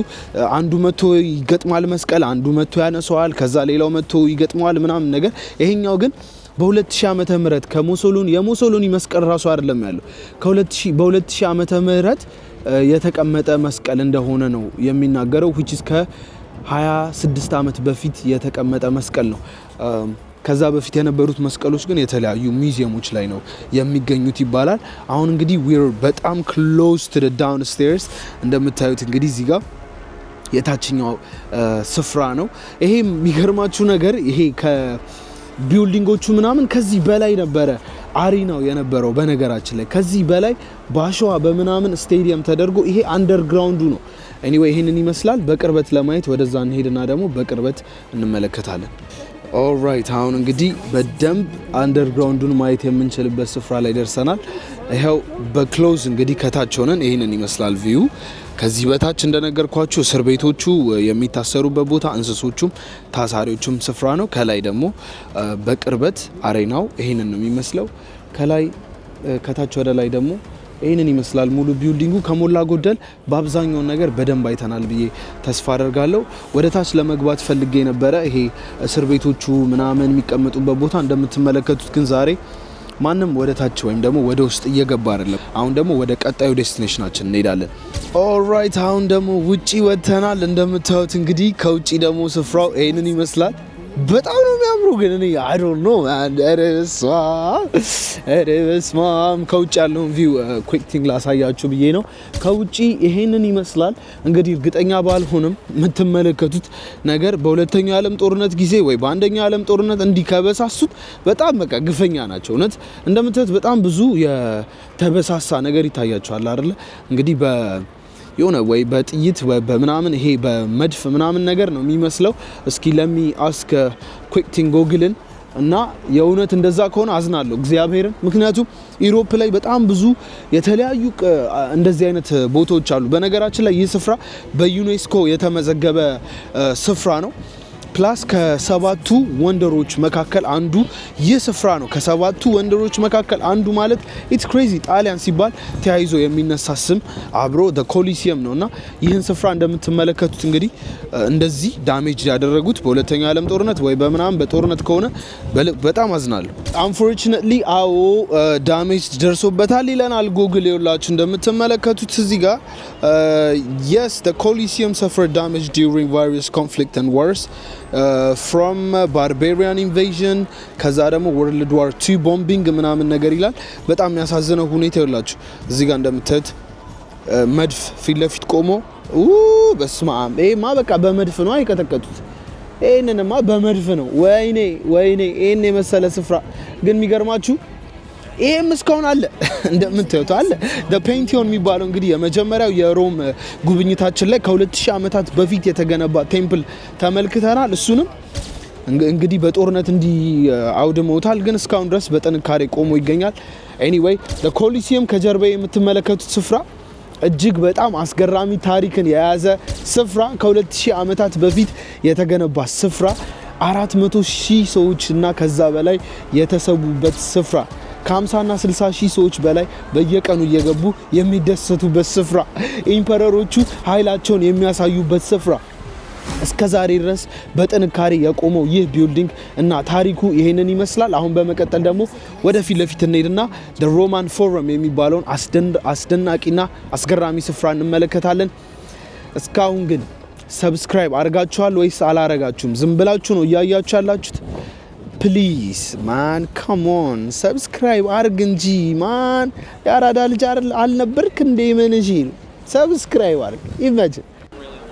አንዱ መቶ ይገጥማል መስቀል፣ አንዱ መቶ ያነሰዋል፣ ከዛ ሌላው መቶ ይገጥመዋል ምናምን ነገር። ይሄኛው ግን በ2000 ዓመተ ምህረት የሞሶሎኒ መስቀል ራሱ አይደለም ያለው በ2000 ዓመተ ምህረት የተቀመጠ መስቀል እንደሆነ ነው የሚናገረው which is ከ26 ዓመት በፊት የተቀመጠ መስቀል ነው። ከዛ በፊት የነበሩት መስቀሎች ግን የተለያዩ ሚውዚየሞች ላይ ነው የሚገኙት ይባላል። አሁን እንግዲህ we're በጣም close to the downstairs እንደምታዩት እንግዲህ እዚህ ጋር የታችኛው ስፍራ ነው። ይሄ የሚገርማችሁ ነገር ይሄ ቢልዲንጎቹ ምናምን ከዚህ በላይ ነበረ አሪናው የነበረው። በነገራችን ላይ ከዚህ በላይ ባሸዋ በምናምን ስቴዲየም ተደርጎ ይሄ አንደርግራውንዱ ነው። ኤኒዌይ ይሄንን ይመስላል። በቅርበት ለማየት ወደዛ እንሄድና ደግሞ በቅርበት እንመለከታለን። ኦልራይት አሁን እንግዲህ በደንብ አንደርግራውንዱን ማየት የምንችልበት ስፍራ ላይ ደርሰናል። ይሄው በክሎዝ እንግዲህ ከታች ሆነን ይሄንን ይመስላል ቪዩ። ከዚህ በታች እንደነገርኳችሁ እስር ቤቶቹ የሚታሰሩበት ቦታ፣ እንስሶቹም ታሳሪዎቹም ስፍራ ነው። ከላይ ደግሞ በቅርበት አሬናው ይሄንን ነው የሚመስለው። ከላይ ከታች ወደ ላይ ደግሞ ይሄንን ይመስላል ሙሉ ቢልዲንጉ። ከሞላ ጎደል በአብዛኛው ነገር በደንብ አይተናል ብዬ ተስፋ አደርጋለሁ። ወደ ታች ለመግባት ፈልጌ ነበረ። ይሄ እስር ቤቶቹ ምናምን የሚቀመጡበት ቦታ እንደምትመለከቱት ግን ዛሬ ማንም ወደ ታች ወይም ደግሞ ወደ ውስጥ እየገባ አይደለም። አሁን ደግሞ ወደ ቀጣዩ ዴስቲኔሽናችን እንሄዳለን። ኦልራይት አሁን ደግሞ ውጪ ወጥተናል። እንደምታዩት እንግዲህ ከውጪ ደግሞ ስፍራው ይሄንን ይመስላል። በጣም ነው የሚያምረው። ግን እኔ አይ ዶንት ኖ በስማም ከውጭ ያለውን ቪው ኩዊክ ቲንግ ላሳያችሁ ብዬ ነው። ከውጪ ይሄንን ይመስላል። እንግዲህ እርግጠኛ ባልሆንም የምትመለከቱት ነገር በሁለተኛው ዓለም ጦርነት ጊዜ ወይ በአንደኛው ዓለም ጦርነት እንዲከበሳሱት በጣም በቃ ግፈኛ ናቸው። እውነት እንደምታዩት በጣም ብዙ የተበሳሳ ነገር ይታያቸዋል አይደለ? እንግዲህ የሆነ ወይ በጥይት በምናምን ይሄ በመድፍ ምናምን ነገር ነው የሚመስለው። እስኪ ለሚ አስክ ኩዊክ ቲንግ ጎግልን እና የእውነት እንደዛ ከሆነ አዝናለሁ እግዚአብሔርን። ምክንያቱም ኢሮፕ ላይ በጣም ብዙ የተለያዩ እንደዚህ አይነት ቦታዎች አሉ። በነገራችን ላይ ይህ ስፍራ በዩኔስኮ የተመዘገበ ስፍራ ነው። ፕላስ ከሰባቱ ወንደሮች መካከል አንዱ ይህ ስፍራ ነው። ከሰባቱ ወንደሮች መካከል አንዱ ማለት ኢትስ ክሬዚ ጣሊያን ሲባል ተያይዞ የሚነሳ ስም አብሮ ዘ ኮሊሲየም ነውና ይህን ስፍራ እንደምትመለከቱት እንግዲህ እንደዚህ ዳሜጅ ያደረጉት በሁለተኛው ዓለም ጦርነት ወይ በምናምን በጦርነት ከሆነ በጣም አዝናለሁ። አንፎርቹኔትሊ አዎ ዳሜጅ ደርሶበታል ይለናል ጉግል። ይኸውላችሁ እንደምትመለከቱት እዚህ ጋር yes the Colosseum suffered damage during various conflict and wars from barbarian invasion ከዛ ደግሞ World War II bombing ምናምን ነገር ይላል። በጣም የሚያሳዝነው ሁኔታ ይኸውላችሁ እዚህ ጋር እንደምታዩት መድፍ ፊት ለፊት ቆሞ በስማም ይሄማ በቃ በመድፍ ነው አይቀጠቀጡት። ይሄንንማ በመድፍ ነው። ወይኔ ይሄን የመሰለ ስፍራ ግን የሚገርማችሁ ይሄም እስካሁን አለ እንደምታዩት አለ። the Pantheon የሚባለው እንግዲህ የመጀመሪያው የሮም ጉብኝታችን ላይ ከ2000 ዓመታት በፊት የተገነባ ቴምፕል ተመልክተናል። እሱንም እንግዲህ በጦርነት አውድመውታል፣ ግን እስካሁን ድረስ በጥንካሬ ቆሞ ይገኛል። ኤኒዌይ the Colosseum ከጀርባ የምትመለከቱት ስፍራ እጅግ በጣም አስገራሚ ታሪክን የያዘ ስፍራ ከ2000 ዓመታት በፊት የተገነባ ስፍራ 400,000 ሰዎች እና ከዛ በላይ የተሰዉበት ስፍራ ከ50 እና 60 ሺህ ሰዎች በላይ በየቀኑ እየገቡ የሚደሰቱበት ስፍራ ኢምፐረሮቹ ኃይላቸውን የሚያሳዩበት ስፍራ እስከ ዛሬ ድረስ በጥንካሬ የቆመው ይህ ቢልዲንግ እና ታሪኩ ይሄንን ይመስላል። አሁን በመቀጠል ደግሞ ወደፊት ለፊት እንሄድና the Roman Forum የሚባለውን አስደናቂና አስገራሚ ስፍራ እንመለከታለን። እስካሁን ግን ሰብስክራይብ አድርጋችኋል ወይስ አላረጋችሁም? ዝም ብላችሁ ነው እያያችሁ ያላችሁት? ፕሊዝ ማን ካሞን ሰብስክራይብ አርግ እንጂ ማን ያራዳ ልጅ አልነበርክ እንደ ምን እሺ ሰብስክራይብ አርግ። ኢማጂን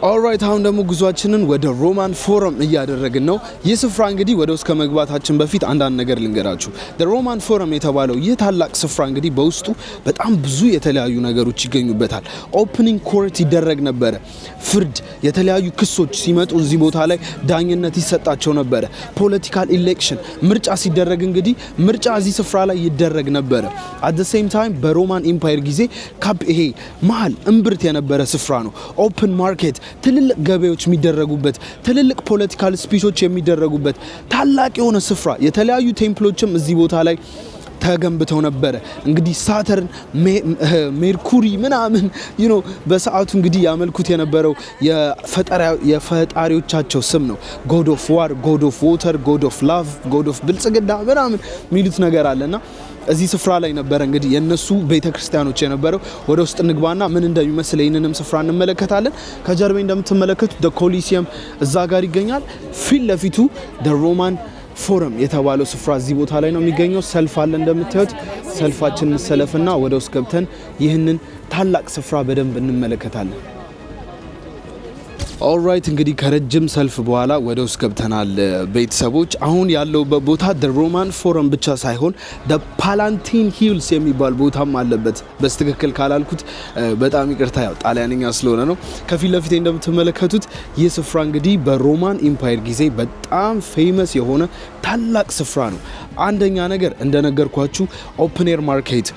ኦልራይት አሁን ደግሞ ጉዟችንን ወደ ሮማን ፎረም እያደረግን ነው። ይህ ስፍራ እንግዲህ ወደ ውስጥ ከመግባታችን በፊት አንዳንድ ነገር ልንገራችሁ። ሮማን ፎረም የተባለው ይህ ታላቅ ስፍራ እንግዲህ በውስጡ በጣም ብዙ የተለያዩ ነገሮች ይገኙበታል። ኦፕኒንግ ኮርት ይደረግ ነበረ። ፍርድ፣ የተለያዩ ክሶች ሲመጡ እዚህ ቦታ ላይ ዳኝነት ይሰጣቸው ነበረ። ፖለቲካል ኢሌክሽን፣ ምርጫ ሲደረግ እንግዲህ ምርጫ እዚህ ስፍራ ላይ ይደረግ ነበረ። አት ዘ ሴም ታይም በሮማን ኢምፓየር ጊዜ ይሄ መሀል እምብርት የነበረ ስፍራ ነው። ኦፕን ማርኬት፣ ትልልቅ ገበያዎች የሚደረጉበት፣ ትልልቅ ፖለቲካል ስፒቾች የሚደረጉበት ታላቅ የሆነ ስፍራ፣ የተለያዩ ቴምፕሎችም እዚህ ቦታ ላይ ተገንብተው ነበረ። እንግዲህ ሳተርን፣ ሜርኩሪ ምናምን በሰዓቱ እንግዲህ ያመልኩት የነበረው የፈጣሪዎቻቸው ስም ነው። ጎድ ኦፍ ዋር፣ ጎድ ኦፍ ዎተር፣ ጎድ ኦፍ ላቭ፣ ጎድ ኦፍ ብልጽግና ምናምን የሚሉት ነገር አለና እዚህ ስፍራ ላይ ነበረ እንግዲህ የነሱ ቤተክርስቲያኖች የነበረው። ወደ ውስጥ እንግባና ምን እንደሚመስል ይህንንም ስፍራ እንመለከታለን። ከጀርባ እንደምትመለከቱት ኮሊሲየም እዛ ጋር ይገኛል። ፊት ለፊቱ ሮማን ፎረም የተባለው ስፍራ እዚህ ቦታ ላይ ነው የሚገኘው። ሰልፍ አለ እንደምታዩት። ሰልፋችንን እንሰለፍና ወደ ውስጥ ገብተን ይህንን ታላቅ ስፍራ በደንብ እንመለከታለን። ኦልራይት እንግዲህ ከረጅም ሰልፍ በኋላ ወደ ውስጥ ገብተናል ቤተሰቦች። አሁን ያለውበት ቦታ ሮማን ፎረም ብቻ ሳይሆን ፓላንቲን ሂልስ የሚባል ቦታም አለበት። በስትክክል ካላልኩት በጣም ይቅርታ፣ ያው ጣሊያንኛ ስለሆነ ነው። ከፊት ለፊት እንደምትመለከቱት ይህ ስፍራ እንግዲህ በሮማን ኢምፓየር ጊዜ በጣም ፌመስ የሆነ ታላቅ ስፍራ ነው። አንደኛ ነገር እንደነገርኳችሁ ኦፕን ኤር ማርኬት፣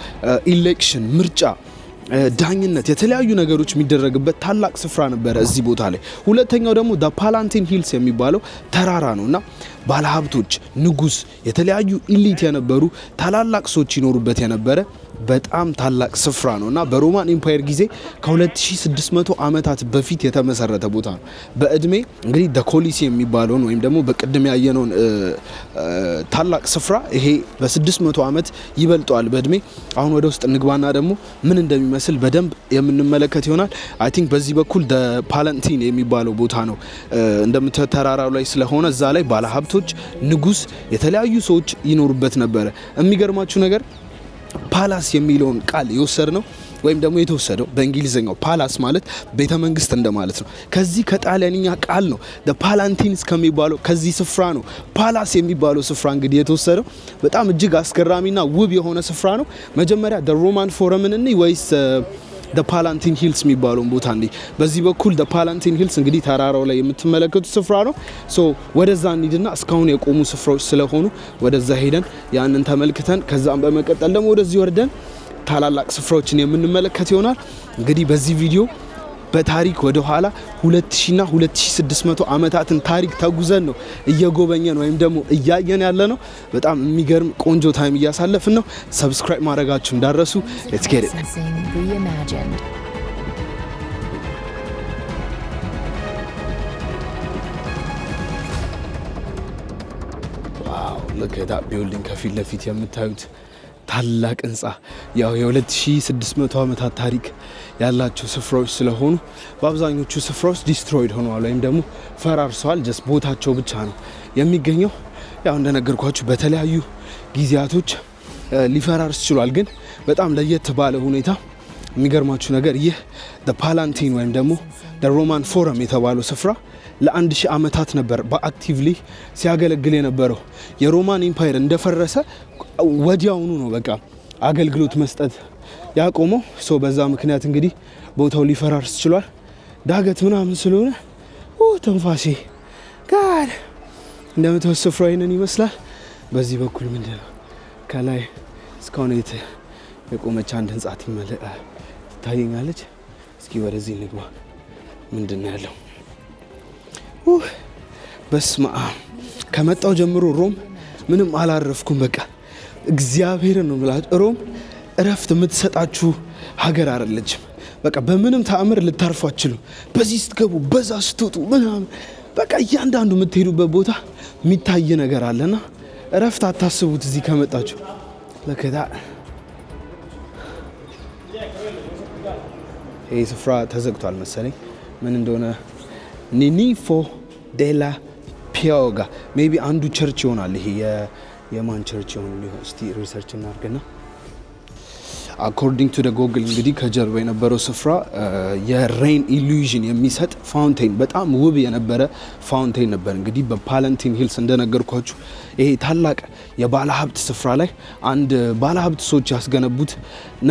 ኢሌክሽን፣ ምርጫ፣ ዳኝነት፣ የተለያዩ ነገሮች የሚደረግበት ታላቅ ስፍራ ነበረ እዚህ ቦታ ላይ። ሁለተኛው ደግሞ ፓላንቲን ሂልስ የሚባለው ተራራ ነውና ባለሀብቶች፣ ንጉስ፣ የተለያዩ ኢሊት የነበሩ ታላላቅ ሰዎች ይኖሩበት የነበረ በጣም ታላቅ ስፍራ ነውና በሮማን ኢምፓየር ጊዜ ከ2600 ዓመታት በፊት የተመሰረተ ቦታ ነው። በእድሜ እንግዲህ ኮሊሲየም የሚባለውን ወይም ደግሞ በቅድም ያየነውን ታላቅ ስፍራ ይሄ በ600 ዓመት ይበልጠዋል በእድሜ። አሁን ወደ ውስጥ እንግባና ደግሞ ምን እንደሚመስል በደንብ የምንመለከት ይሆናል። አይ ቲንክ በዚህ በኩል ፓላንቲን የሚባለው ቦታ ነው። እንደምታዩት ተራራው ላይ ስለሆነ እዛ ላይ ባለሀብቶች፣ ንጉስ፣ የተለያዩ ሰዎች ይኖሩበት ነበረ። የሚገርማችሁ ነገር ፓላስ የሚለውን ቃል የወሰድነው ወይም ደግሞ የተወሰደው በእንግሊዝኛው ፓላስ ማለት ቤተ መንግስት እንደማለት ነው። ከዚህ ከጣሊያንኛ ቃል ነው ፓላንቲንስ ከሚባለው ከዚህ ስፍራ ነው ፓላስ የሚባለው ስፍራ እንግዲህ የተወሰደው። በጣም እጅግ አስገራሚና ውብ የሆነ ስፍራ ነው። መጀመሪያ ሮማን ፎረምን እንይ ወይስ ፓላንቲን ሂልስ የሚባለውን ቦታ እንዲ? በዚህ በኩል ፓላንቲን ሂልስ እንግዲህ ተራራው ላይ የምትመለከቱት ስፍራ ነው። ወደዛ እንሂድና እስካሁን የቆሙ ስፍራዎች ስለሆኑ ወደዛ ሄደን ያንን ተመልክተን ከዛም በመቀጠል ደግሞ ወደዚህ ወርደን ታላላቅ ስፍራዎችን የምንመለከት ይሆናል። እንግዲህ በዚህ ቪዲዮ በታሪክ ወደ ኋላ 2000 እና 2600 ዓመታትን ታሪክ ተጉዘን ነው እየጎበኘን ወይም ደግሞ እያየን ያለ ነው። በጣም የሚገርም ቆንጆ ታይም እያሳለፍን ነው። ሰብስክራይብ ማድረጋችሁ እንዳረሱ። ሌትስ ጌት ኢት። ዋው ሉክ አት ዳት ቢልዲንግ። ከፊት ለፊት የምታዩት ታላቅ ህንጻ ያው የ2600 ዓመታት ታሪክ ያላቸው ስፍራዎች ስለሆኑ በአብዛኞቹ ስፍራዎች ዲስትሮይድ ሆነዋል ወይም ደግሞ ፈራርሰዋል። ጀስት ቦታቸው ብቻ ነው የሚገኘው። ያው እንደነገርኳችሁ በተለያዩ ጊዜያቶች ሊፈራርስ ችሏል። ግን በጣም ለየት ባለ ሁኔታ የሚገርማችሁ ነገር ይህ ፓላንቲን ወይም ደግሞ ሮማን ፎረም የተባለው ስፍራ ለ1000 ዓመታት ነበር በአክቲቭሊ ሲያገለግል የነበረው። የሮማን ኢምፓየር እንደፈረሰ ወዲያውኑ ነው በቃ አገልግሎት መስጠት ያቆመው። በዛ ምክንያት እንግዲህ ቦታው ሊፈራርስ ችሏል። ዳገት ምናምን ስለሆነ ተንፋሴ ጋር እንደምታዩት ስፍራው ይህንን ይመስላል። በዚህ በኩል ምንድነው ከላይ እስካሁን የቆመች አንድ ህንጻ ትታየኛለች። እስኪ ወደዚህ እንግባ። ምንድነው ያለው? በስመ አብ ከመጣው ጀምሮ ሮም ምንም አላረፍኩም። በቃ እግዚአብሔርን ነው የምላችሁ። ሮም እረፍት የምትሰጣችሁ ሀገር አይደለችም። በቃ በምንም ተአምር ልታርፉ አትችሉም። በዚህ ስትገቡ በዛ ስትወጡ ምናምን በቃ እያንዳንዱ የምትሄዱበት ቦታ የሚታይ ነገር አለና እረፍት አታስቡት እዚህ ከመጣችሁ። ለከታ ይህ ስፍራ ተዘግቷል መሰለኝ። ምን እንደሆነ ኒኒፎ ዴላ ፒያጋ ሜቢ አንዱ ቸርች ይሆናል። ይሄ የማን ቸርች ይሆን? እስቲ ሪሰርች እናድርግና አኮርዲንግ ቱ ጎግል እንግዲህ ከጀርባ የነበረው ስፍራ የሬን ኢሉዥን የሚሰጥ ፋውንቴን በጣም ውብ የነበረ ፋውንቴን ነበር። እንግዲህ በፓላንቲን ሂልስ እንደነገርኳችሁ ይሄ ታላቅ የባለሀብት ስፍራ ላይ አንድ ባለሀብት ሰዎች ያስገነቡት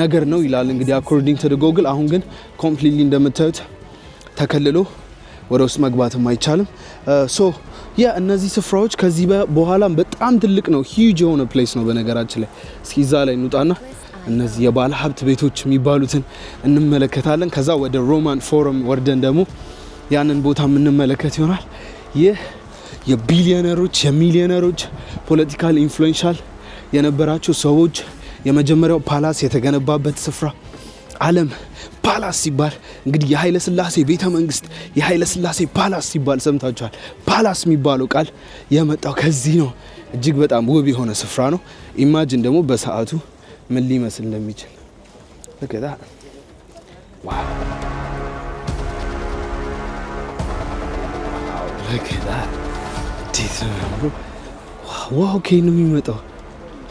ነገር ነው ይላል እንግዲህ አኮርዲንግ ቱ ጎግል። አሁን ግን ኮምፕሊትሊ እንደምታዩት ተከልሎ ወደ ውስጥ መግባትም አይቻልም። እነዚህ ስፍራዎች ከዚህ በኋላም በጣም ትልቅ ነው፣ ሂውጅ የሆነ ፕሌስ ነው በነገራችን ላይ። እስኪ እዛ ላይ እንውጣና እነዚህ የባለ ሀብት ቤቶች የሚባሉትን እንመለከታለን። ከዛ ወደ ሮማን ፎረም ወርደን ደግሞ ያንን ቦታ የምንመለከት ይሆናል። ይህ የቢሊዮነሮች የሚሊዮነሮች ፖለቲካል ኢንፍሉዌንሻል የነበራቸው ሰዎች የመጀመሪያው ፓላስ የተገነባበት ስፍራ ዓለም ፓላስ ሲባል እንግዲህ የኃይለ ሥላሴ ቤተ መንግስት የኃይለ ሥላሴ ፓላስ ሲባል ሰምታችኋል። ፓላስ የሚባለው ቃል የመጣው ከዚህ ነው። እጅግ በጣም ውብ የሆነ ስፍራ ነው። ኢማጂን ደግሞ በሰዓቱ ምን ሊመስል እንደሚችል ለከታ ዋው ለከታ ዲስ ነው ዋው ከይኑ የሚመጣው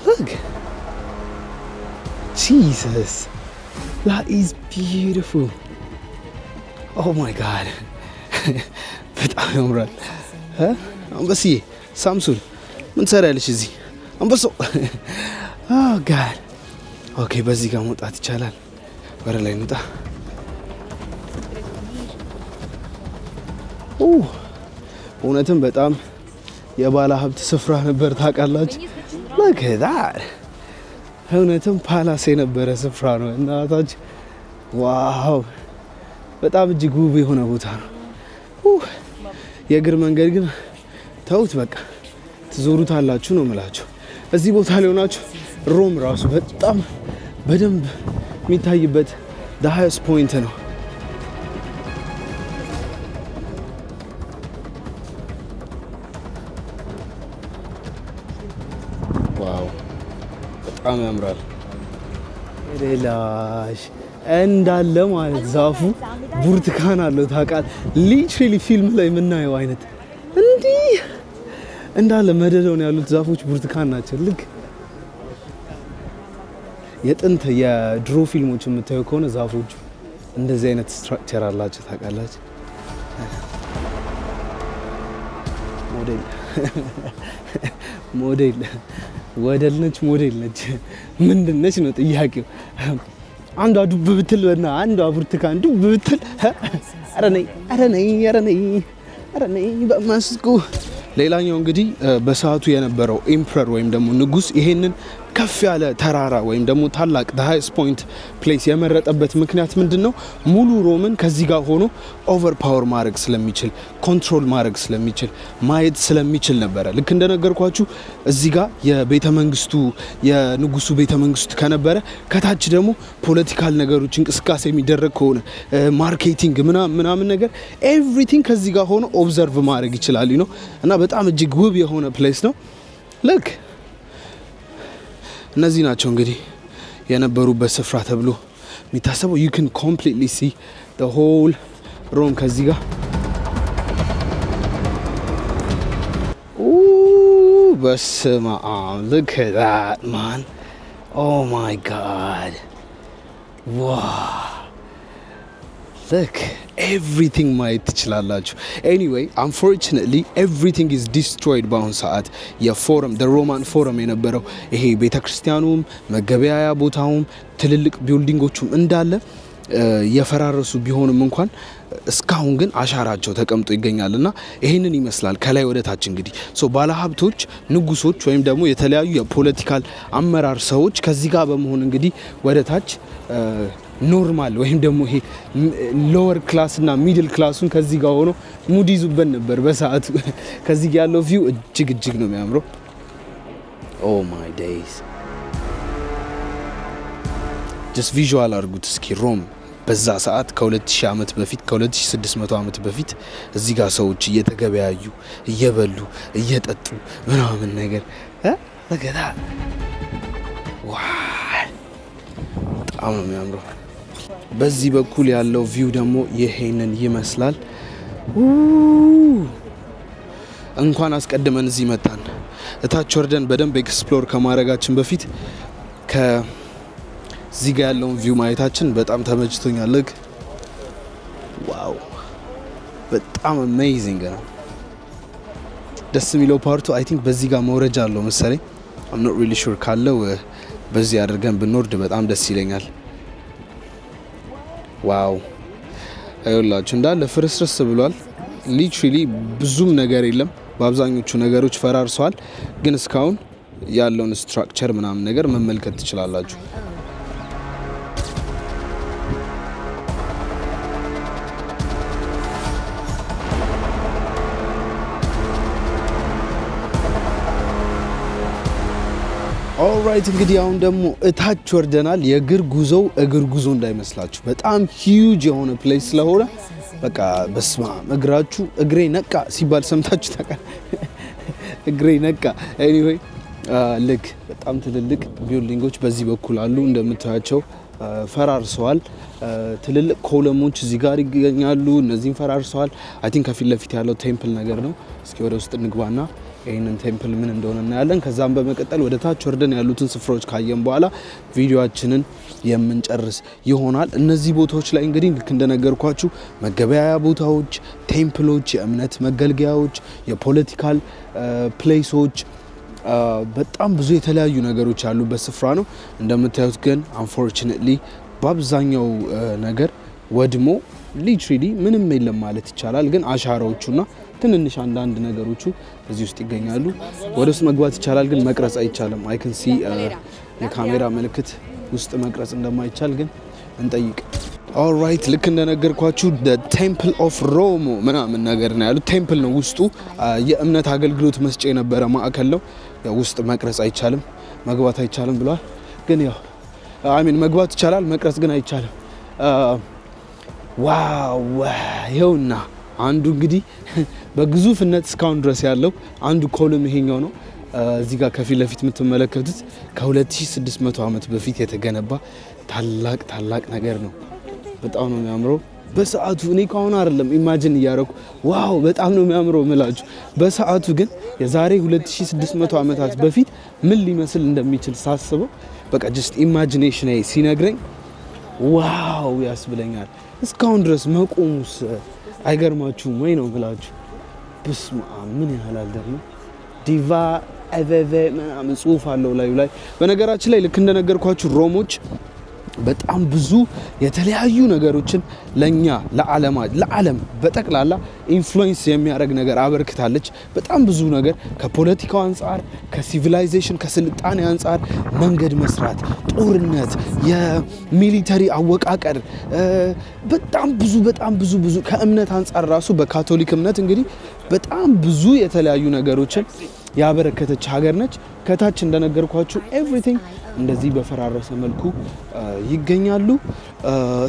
look Jesus that is beautiful oh my god በጣም ያምራል። አንበስዬ ሳምሱን ምን ትሰሪያለሽ እዚህ አንበሶ oh god ኦኬ በዚህ ጋር መውጣት ይቻላል። ወደ ላይ እንውጣ። እውነትም በጣም የባለ ሀብት ስፍራ ነበር ታውቃላችሁ። look at that እውነትም ፓላስ የነበረ ስፍራ ነው እናታችን። ዋው በጣም እጅግ ውብ የሆነ ቦታ ነው። የእግር መንገድ ግን ተውት በቃ ትዞሩታላችሁ ነው የምላችሁ። እዚህ ቦታ ላይ ሆናችሁ ሮም ራሱ በጣም በደንብ የሚታይበት the highest point ነው። ዋው በጣም ያምራል። ሌላሽ እንዳለ ማለት ዛፉ ብርቱካን አለው ታውቃል። ሊትራሊ ፊልም ላይ የምናየው አይነት እንዲህ እንዳለ መደዳውን ያሉት ዛፎች ብርቱካን ናቸው። ልክ የጥንት የድሮ ፊልሞች የምታዩ ከሆነ ዛፎቹ እንደዚህ አይነት ስትራክቸር አላቸው ታውቃላችሁ። ሞዴል ወደል ነች ሞዴል ነች ምንድን ነች ነው ጥያቄው። አንዷ ዱብ ብትል እና አንዷ ብርቱካን ዱብ ብትል ኧረ ነይ በመስኩ። ሌላኛው እንግዲህ በሰዓቱ የነበረው ኢምፐረር ወይም ደግሞ ንጉስ ይሄንን ከፍ ያለ ተራራ ወይም ደግሞ ታላቅ the highest point place የመረጠበት ምክንያት ምንድነው? ሙሉ ሮምን ከዚህ ጋር ሆኖ ኦቨር ፓወር ማድረግ ስለሚችል ኮንትሮል ማድረግ ስለሚችል ማየት ስለሚችል ነበረ። ልክ እንደነገርኳችሁ እዚህ ጋር የቤተ መንግስቱ የንጉሱ ቤተ መንግስቱ ከነበረ ከታች ደግሞ ፖለቲካል ነገሮች እንቅስቃሴ የሚደረግ ከሆነ ማርኬቲንግ ምናምን ነገር ኤቭሪቲንግ ከዚህ ጋር ሆኖ ኦብዘርቭ ማድረግ ይችላል ነው እና በጣም እጅግ ውብ የሆነ ፕሌስ ነው። ልክ እነዚህ ናቸው እንግዲህ የነበሩበት ስፍራ ተብሎ የሚታሰበው። you can completely see the whole Rome ከዚህ ጋር በስመ አብ look at that man oh my god wow look everything ማየት ትችላላችሁ። anyway unfortunately everything is destroyed በአሁን ሰዓት የፎረም the roman forum የነበረው ይሄ ቤተክርስቲያኑም መገበያያ ቦታውም ትልልቅ ቢልዲንጎቹም እንዳለ የፈራረሱ ቢሆንም እንኳን እስካሁን ግን አሻራቸው ተቀምጦ ይገኛልና ይሄንን ይመስላል ከላይ ወደ ታች። እንግዲህ ባለሀብቶች፣ ንጉሶች ወይም ደግሞ የተለያዩ የፖለቲካል አመራር ሰዎች ከዚህ ጋር በመሆን እንግዲህ ወደ ታች ኖርማል ወይም ደግሞ ይሄ ሎወር ክላስ እና ሚድል ክላሱን ከዚህ ጋር ሆኖ ሙድ ይዙበት ነበር በሰዓቱ። ከዚህ ጋር ያለው ቪው እጅግ ነው የሚያምረው። ኦ ማይ ዴይስ ጀስት ቪዥዋል አድርጉት እስኪ ሮም በዛ ሰዓት ከ2000 ዓመት በፊት ከ2600 ዓመት በፊት እዚህ ጋር ሰዎች እየተገበያዩ እየበሉ እየጠጡ ምናምን ነገር ለገዳ ዋው በጣም ነው የሚያምረው። በዚህ በኩል ያለው ቪው ደግሞ ይሄንን ይመስላል። እንኳን አስቀድመን እዚህ መጣን። እታች ወርደን በደንብ ኤክስፕሎር ከማድረጋችን በፊት እዚህ ጋር ያለውን ቪው ማየታችን በጣም ተመችቶኛል። ልክ ዋው በጣም አሜዚንግ ነው። ደስ የሚለው ፓርቱ አይ ቲንክ በዚህ ጋር መውረጃ አለው መሰለኝ። I'm not really sure ካለው በዚህ አድርገን ብንወርድ በጣም ደስ ይለኛል። ዋው አይውላችሁ እንዳለ ፍርስርስ ብሏል። ሊትራሊ ብዙም ነገር የለም። በአብዛኞቹ ነገሮች ፈራርሰዋል። ግን እስካሁን ያለውን ስትራክቸር ምናምን ነገር መመልከት ትችላላችሁ። ኦልራይት እንግዲህ አሁን ደግሞ እታች ወርደናል። የእግር ጉዞው እግር ጉዞ እንዳይመስላችሁ በጣም ሂዩጅ የሆነ ፕሌስ ስለሆነ በቃ በስማ እግራችሁ እግሬ ነቃ ሲባል ሰምታችሁ ታውቃል። እግሬ ነቃ። ኤኒዌይ ልክ በጣም ትልልቅ ቢልዲንጎች በዚህ በኩል አሉ። እንደምታያቸው ፈራርሰዋል። ትልልቅ ኮለሞች እዚህ ጋር ይገኛሉ። እነዚህም ፈራርሰዋል። አይ ቲንክ ከፊት ለፊት ያለው ቴምፕል ነገር ነው። እስኪ ወደ ውስጥ እንግባና ይህንን ቴምፕል ምን እንደሆነ እናያለን። ከዛም በመቀጠል ወደ ታች ወርደን ያሉትን ስፍራዎች ካየን በኋላ ቪዲዮአችንን የምንጨርስ ይሆናል። እነዚህ ቦታዎች ላይ እንግዲህ ልክ እንደነገርኳችሁ መገበያያ ቦታዎች፣ ቴምፕሎች፣ የእምነት መገልገያዎች፣ የፖለቲካል ፕሌሶች በጣም ብዙ የተለያዩ ነገሮች ያሉበት ስፍራ ነው። እንደምታዩት ግን አንፎርቹኔትሊ በአብዛኛው ነገር ወድሞ ሊትራሊ ምንም የለም ማለት ይቻላል። ግን አሻራዎቹና ትንንሽ አንዳንድ ነገሮቹ እዚህ ውስጥ ይገኛሉ። ወደ ውስጥ መግባት ይቻላል ግን መቅረጽ አይቻልም። አይ ካን ሲ የካሜራ ምልክት ውስጥ መቅረጽ እንደማይቻል ግን እንጠይቅ። ኦልራይት ልክ እንደነገርኳችሁ ቴምፕል ኦፍ ሮም ምናምን ነገር ነው ያሉት። ቴምፕል ነው ውስጡ የእምነት አገልግሎት መስጫ የነበረ ማዕከል ነው። ያው ውስጥ መቅረጽ አይቻልም መግባት አይቻልም ብለዋል። ግን ያው አሚን መግባት ይቻላል መቅረጽ ግን አይቻልም። ዋው ይኸውና አንዱ እንግዲህ በግዙፍነት እስካሁን ድረስ ያለው አንዱ ኮለም ይሄኛው ነው። እዚህ ጋር ከፊት ለፊት የምትመለከቱት ከ2600 ዓመት በፊት የተገነባ ታላቅ ነገር ነው። በጣም ነው የሚያምረው። በሰዓቱ እኔ ካሁን አይደለም ኢማጂን እያደረኩ ዋው በጣም ነው የሚያምረው ምላችሁ። በሰዓቱ ግን የዛሬ 2600 ዓመታት በፊት ምን ሊመስል እንደሚችል ሳስበው በቃ ጀስት ኢማጂኔሽን ሲነግረኝ ዋው ያስብለኛል። እስካሁን ድረስ መቆሙስ አይገርማችሁም ወይ ነው ምላችሁ። በስመ አብ ምን ያህል አልደርም ዲቫ ኤቨቨ ምናምን ጽሑፍ አለው ላዩ ላይ። በነገራችን ላይ ልክ እንደነገርኳችሁ ሮሞች በጣም ብዙ የተለያዩ ነገሮችን ለኛ ለዓለም በጠቅላላ ኢንፍሉዌንስ የሚያደርግ ነገር አበርክታለች። በጣም ብዙ ነገር ከፖለቲካው አንጻር፣ ከሲቪላይዜሽን ከስልጣኔ አንጻር መንገድ መስራት፣ ጦርነት፣ የሚሊተሪ አወቃቀር በጣም ብዙ ከእምነት አንጻር ራሱ በካቶሊክ እምነት እንግዲህ በጣም ብዙ የተለያዩ ነገሮችን ያበረከተች ሀገር ነች። ከታች እንደነገርኳችሁ ኤቭሪቲንግ እንደዚህ በፈራረሰ መልኩ ይገኛሉ።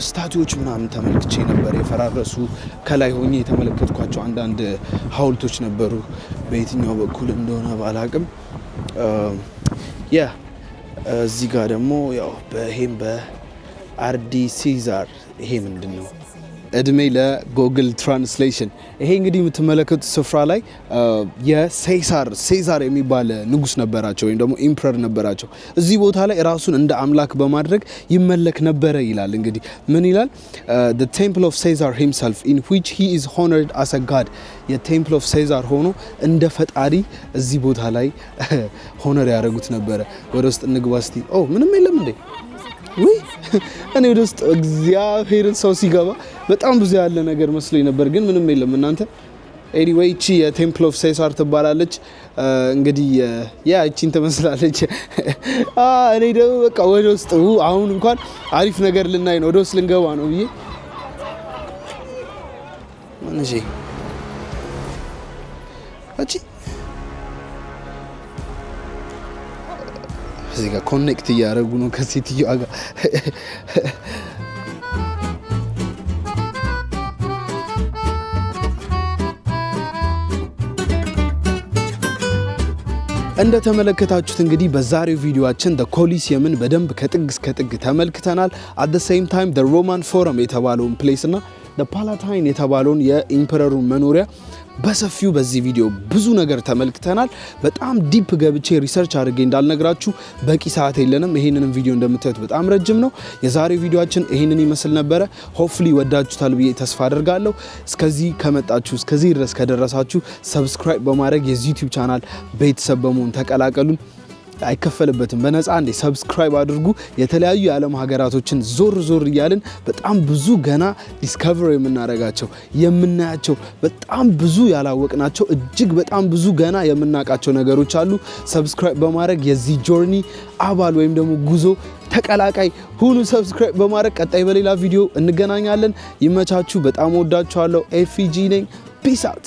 ስታቲዎች ምናምን ተመልክቼ ነበር የፈራረሱ። ከላይ ሆኜ የተመለከትኳቸው አንዳንድ ሀውልቶች ነበሩ። በየትኛው በኩል እንደሆነ ባላቅም እዚህ ጋር ደግሞ ያው በይሄም በአርዲ ሲዛር ይሄ ምንድን ነው? እድሜ ለጎግል ትራንስሌሽን። ይሄ እንግዲህ የምትመለከቱት ስፍራ ላይ ሴዛር የሚባል ንጉስ ነበራቸው ወይም ደግሞ ኢምፐረር ነበራቸው። እዚህ ቦታ ላይ ራሱን እንደ አምላክ በማድረግ ይመለክ ነበረ ይላል። እንግዲህ ምን ይላል? the temple of Caesar himself in which he is honored as a god። የቴምፕል ኦፍ ሴዛር ሆኖ እንደ ፈጣሪ እዚህ ቦታ ላይ ሆነር ያደረጉት ነበረ። ወደ ውስጥ እንግባ እስቲ። ምንም የለም እንዴ? ወይ እኔ ወደ ውስጥ እግዚአብሔርን ሰው ሲገባ በጣም ብዙ ያለ ነገር መስሎኝ ነበር፣ ግን ምንም የለም እናንተ። ኤኒዌይ እቺ የቴምፕል ኦፍ ሴሳር ትባላለች። እንግዲህ እቺን ትመስላለች። እኔ ደግሞ በቃ ወደ ውስጥ አሁን እንኳን አሪፍ ነገር ልናይ ነው፣ ወደ ውስጥ ልንገባ ነው ብዬ ማንጂ እዚህ ጋር ኮኔክት እያደረጉ ነው ከሴትዮዋ ጋር። እንደተመለከታችሁት እንግዲህ በዛሬው ቪዲዮአችን ኮሊሲየምን በደንብ ከጥግ እስከ ጥግ ተመልክተናል። አት ዘ ሴም ታይም ሮማን ፎረም የተባለውን ፕሌስ እና ፓላታይን የተባለውን የኢምፐረሩን መኖሪያ በሰፊው በዚህ ቪዲዮ ብዙ ነገር ተመልክተናል። በጣም ዲፕ ገብቼ ሪሰርች አድርጌ እንዳልነግራችሁ በቂ ሰዓት የለንም። ይሄንንም ቪዲዮ እንደምታዩት በጣም ረጅም ነው። የዛሬው ቪዲዮአችን ይሄንን ይመስል ነበረ። ሆፕፉሊ ወዳችሁታል ብዬ ተስፋ አደርጋለሁ። እስከዚህ ከመጣችሁ እስከዚህ ድረስ ከደረሳችሁ ሰብስክራይብ በማድረግ የዚህ ዩቲዩብ ቻናል ቤተሰብ በመሆን ተቀላቀሉን። አይከፈልበትም፣ በነፃ እንዴ ሰብስክራይብ አድርጉ። የተለያዩ የዓለም ሀገራቶችን ዞር እያልን በጣም ብዙ ገና ዲስከቨር የምናደርጋቸው የምናያቸው በጣም ብዙ ያላወቅናቸው እጅግ በጣም ብዙ ገና የምናውቃቸው ነገሮች አሉ። ሰብስክራይብ በማድረግ የዚህ ጆርኒ አባል ወይም ደግሞ ጉዞ ተቀላቃይ ሁኑ። ሰብስክራይብ በማድረግ ቀጣይ በሌላ ቪዲዮ እንገናኛለን። ይመቻችሁ። በጣም ወዳችኋለሁ። ኤፍጂ ነኝ። ፒስ አውት።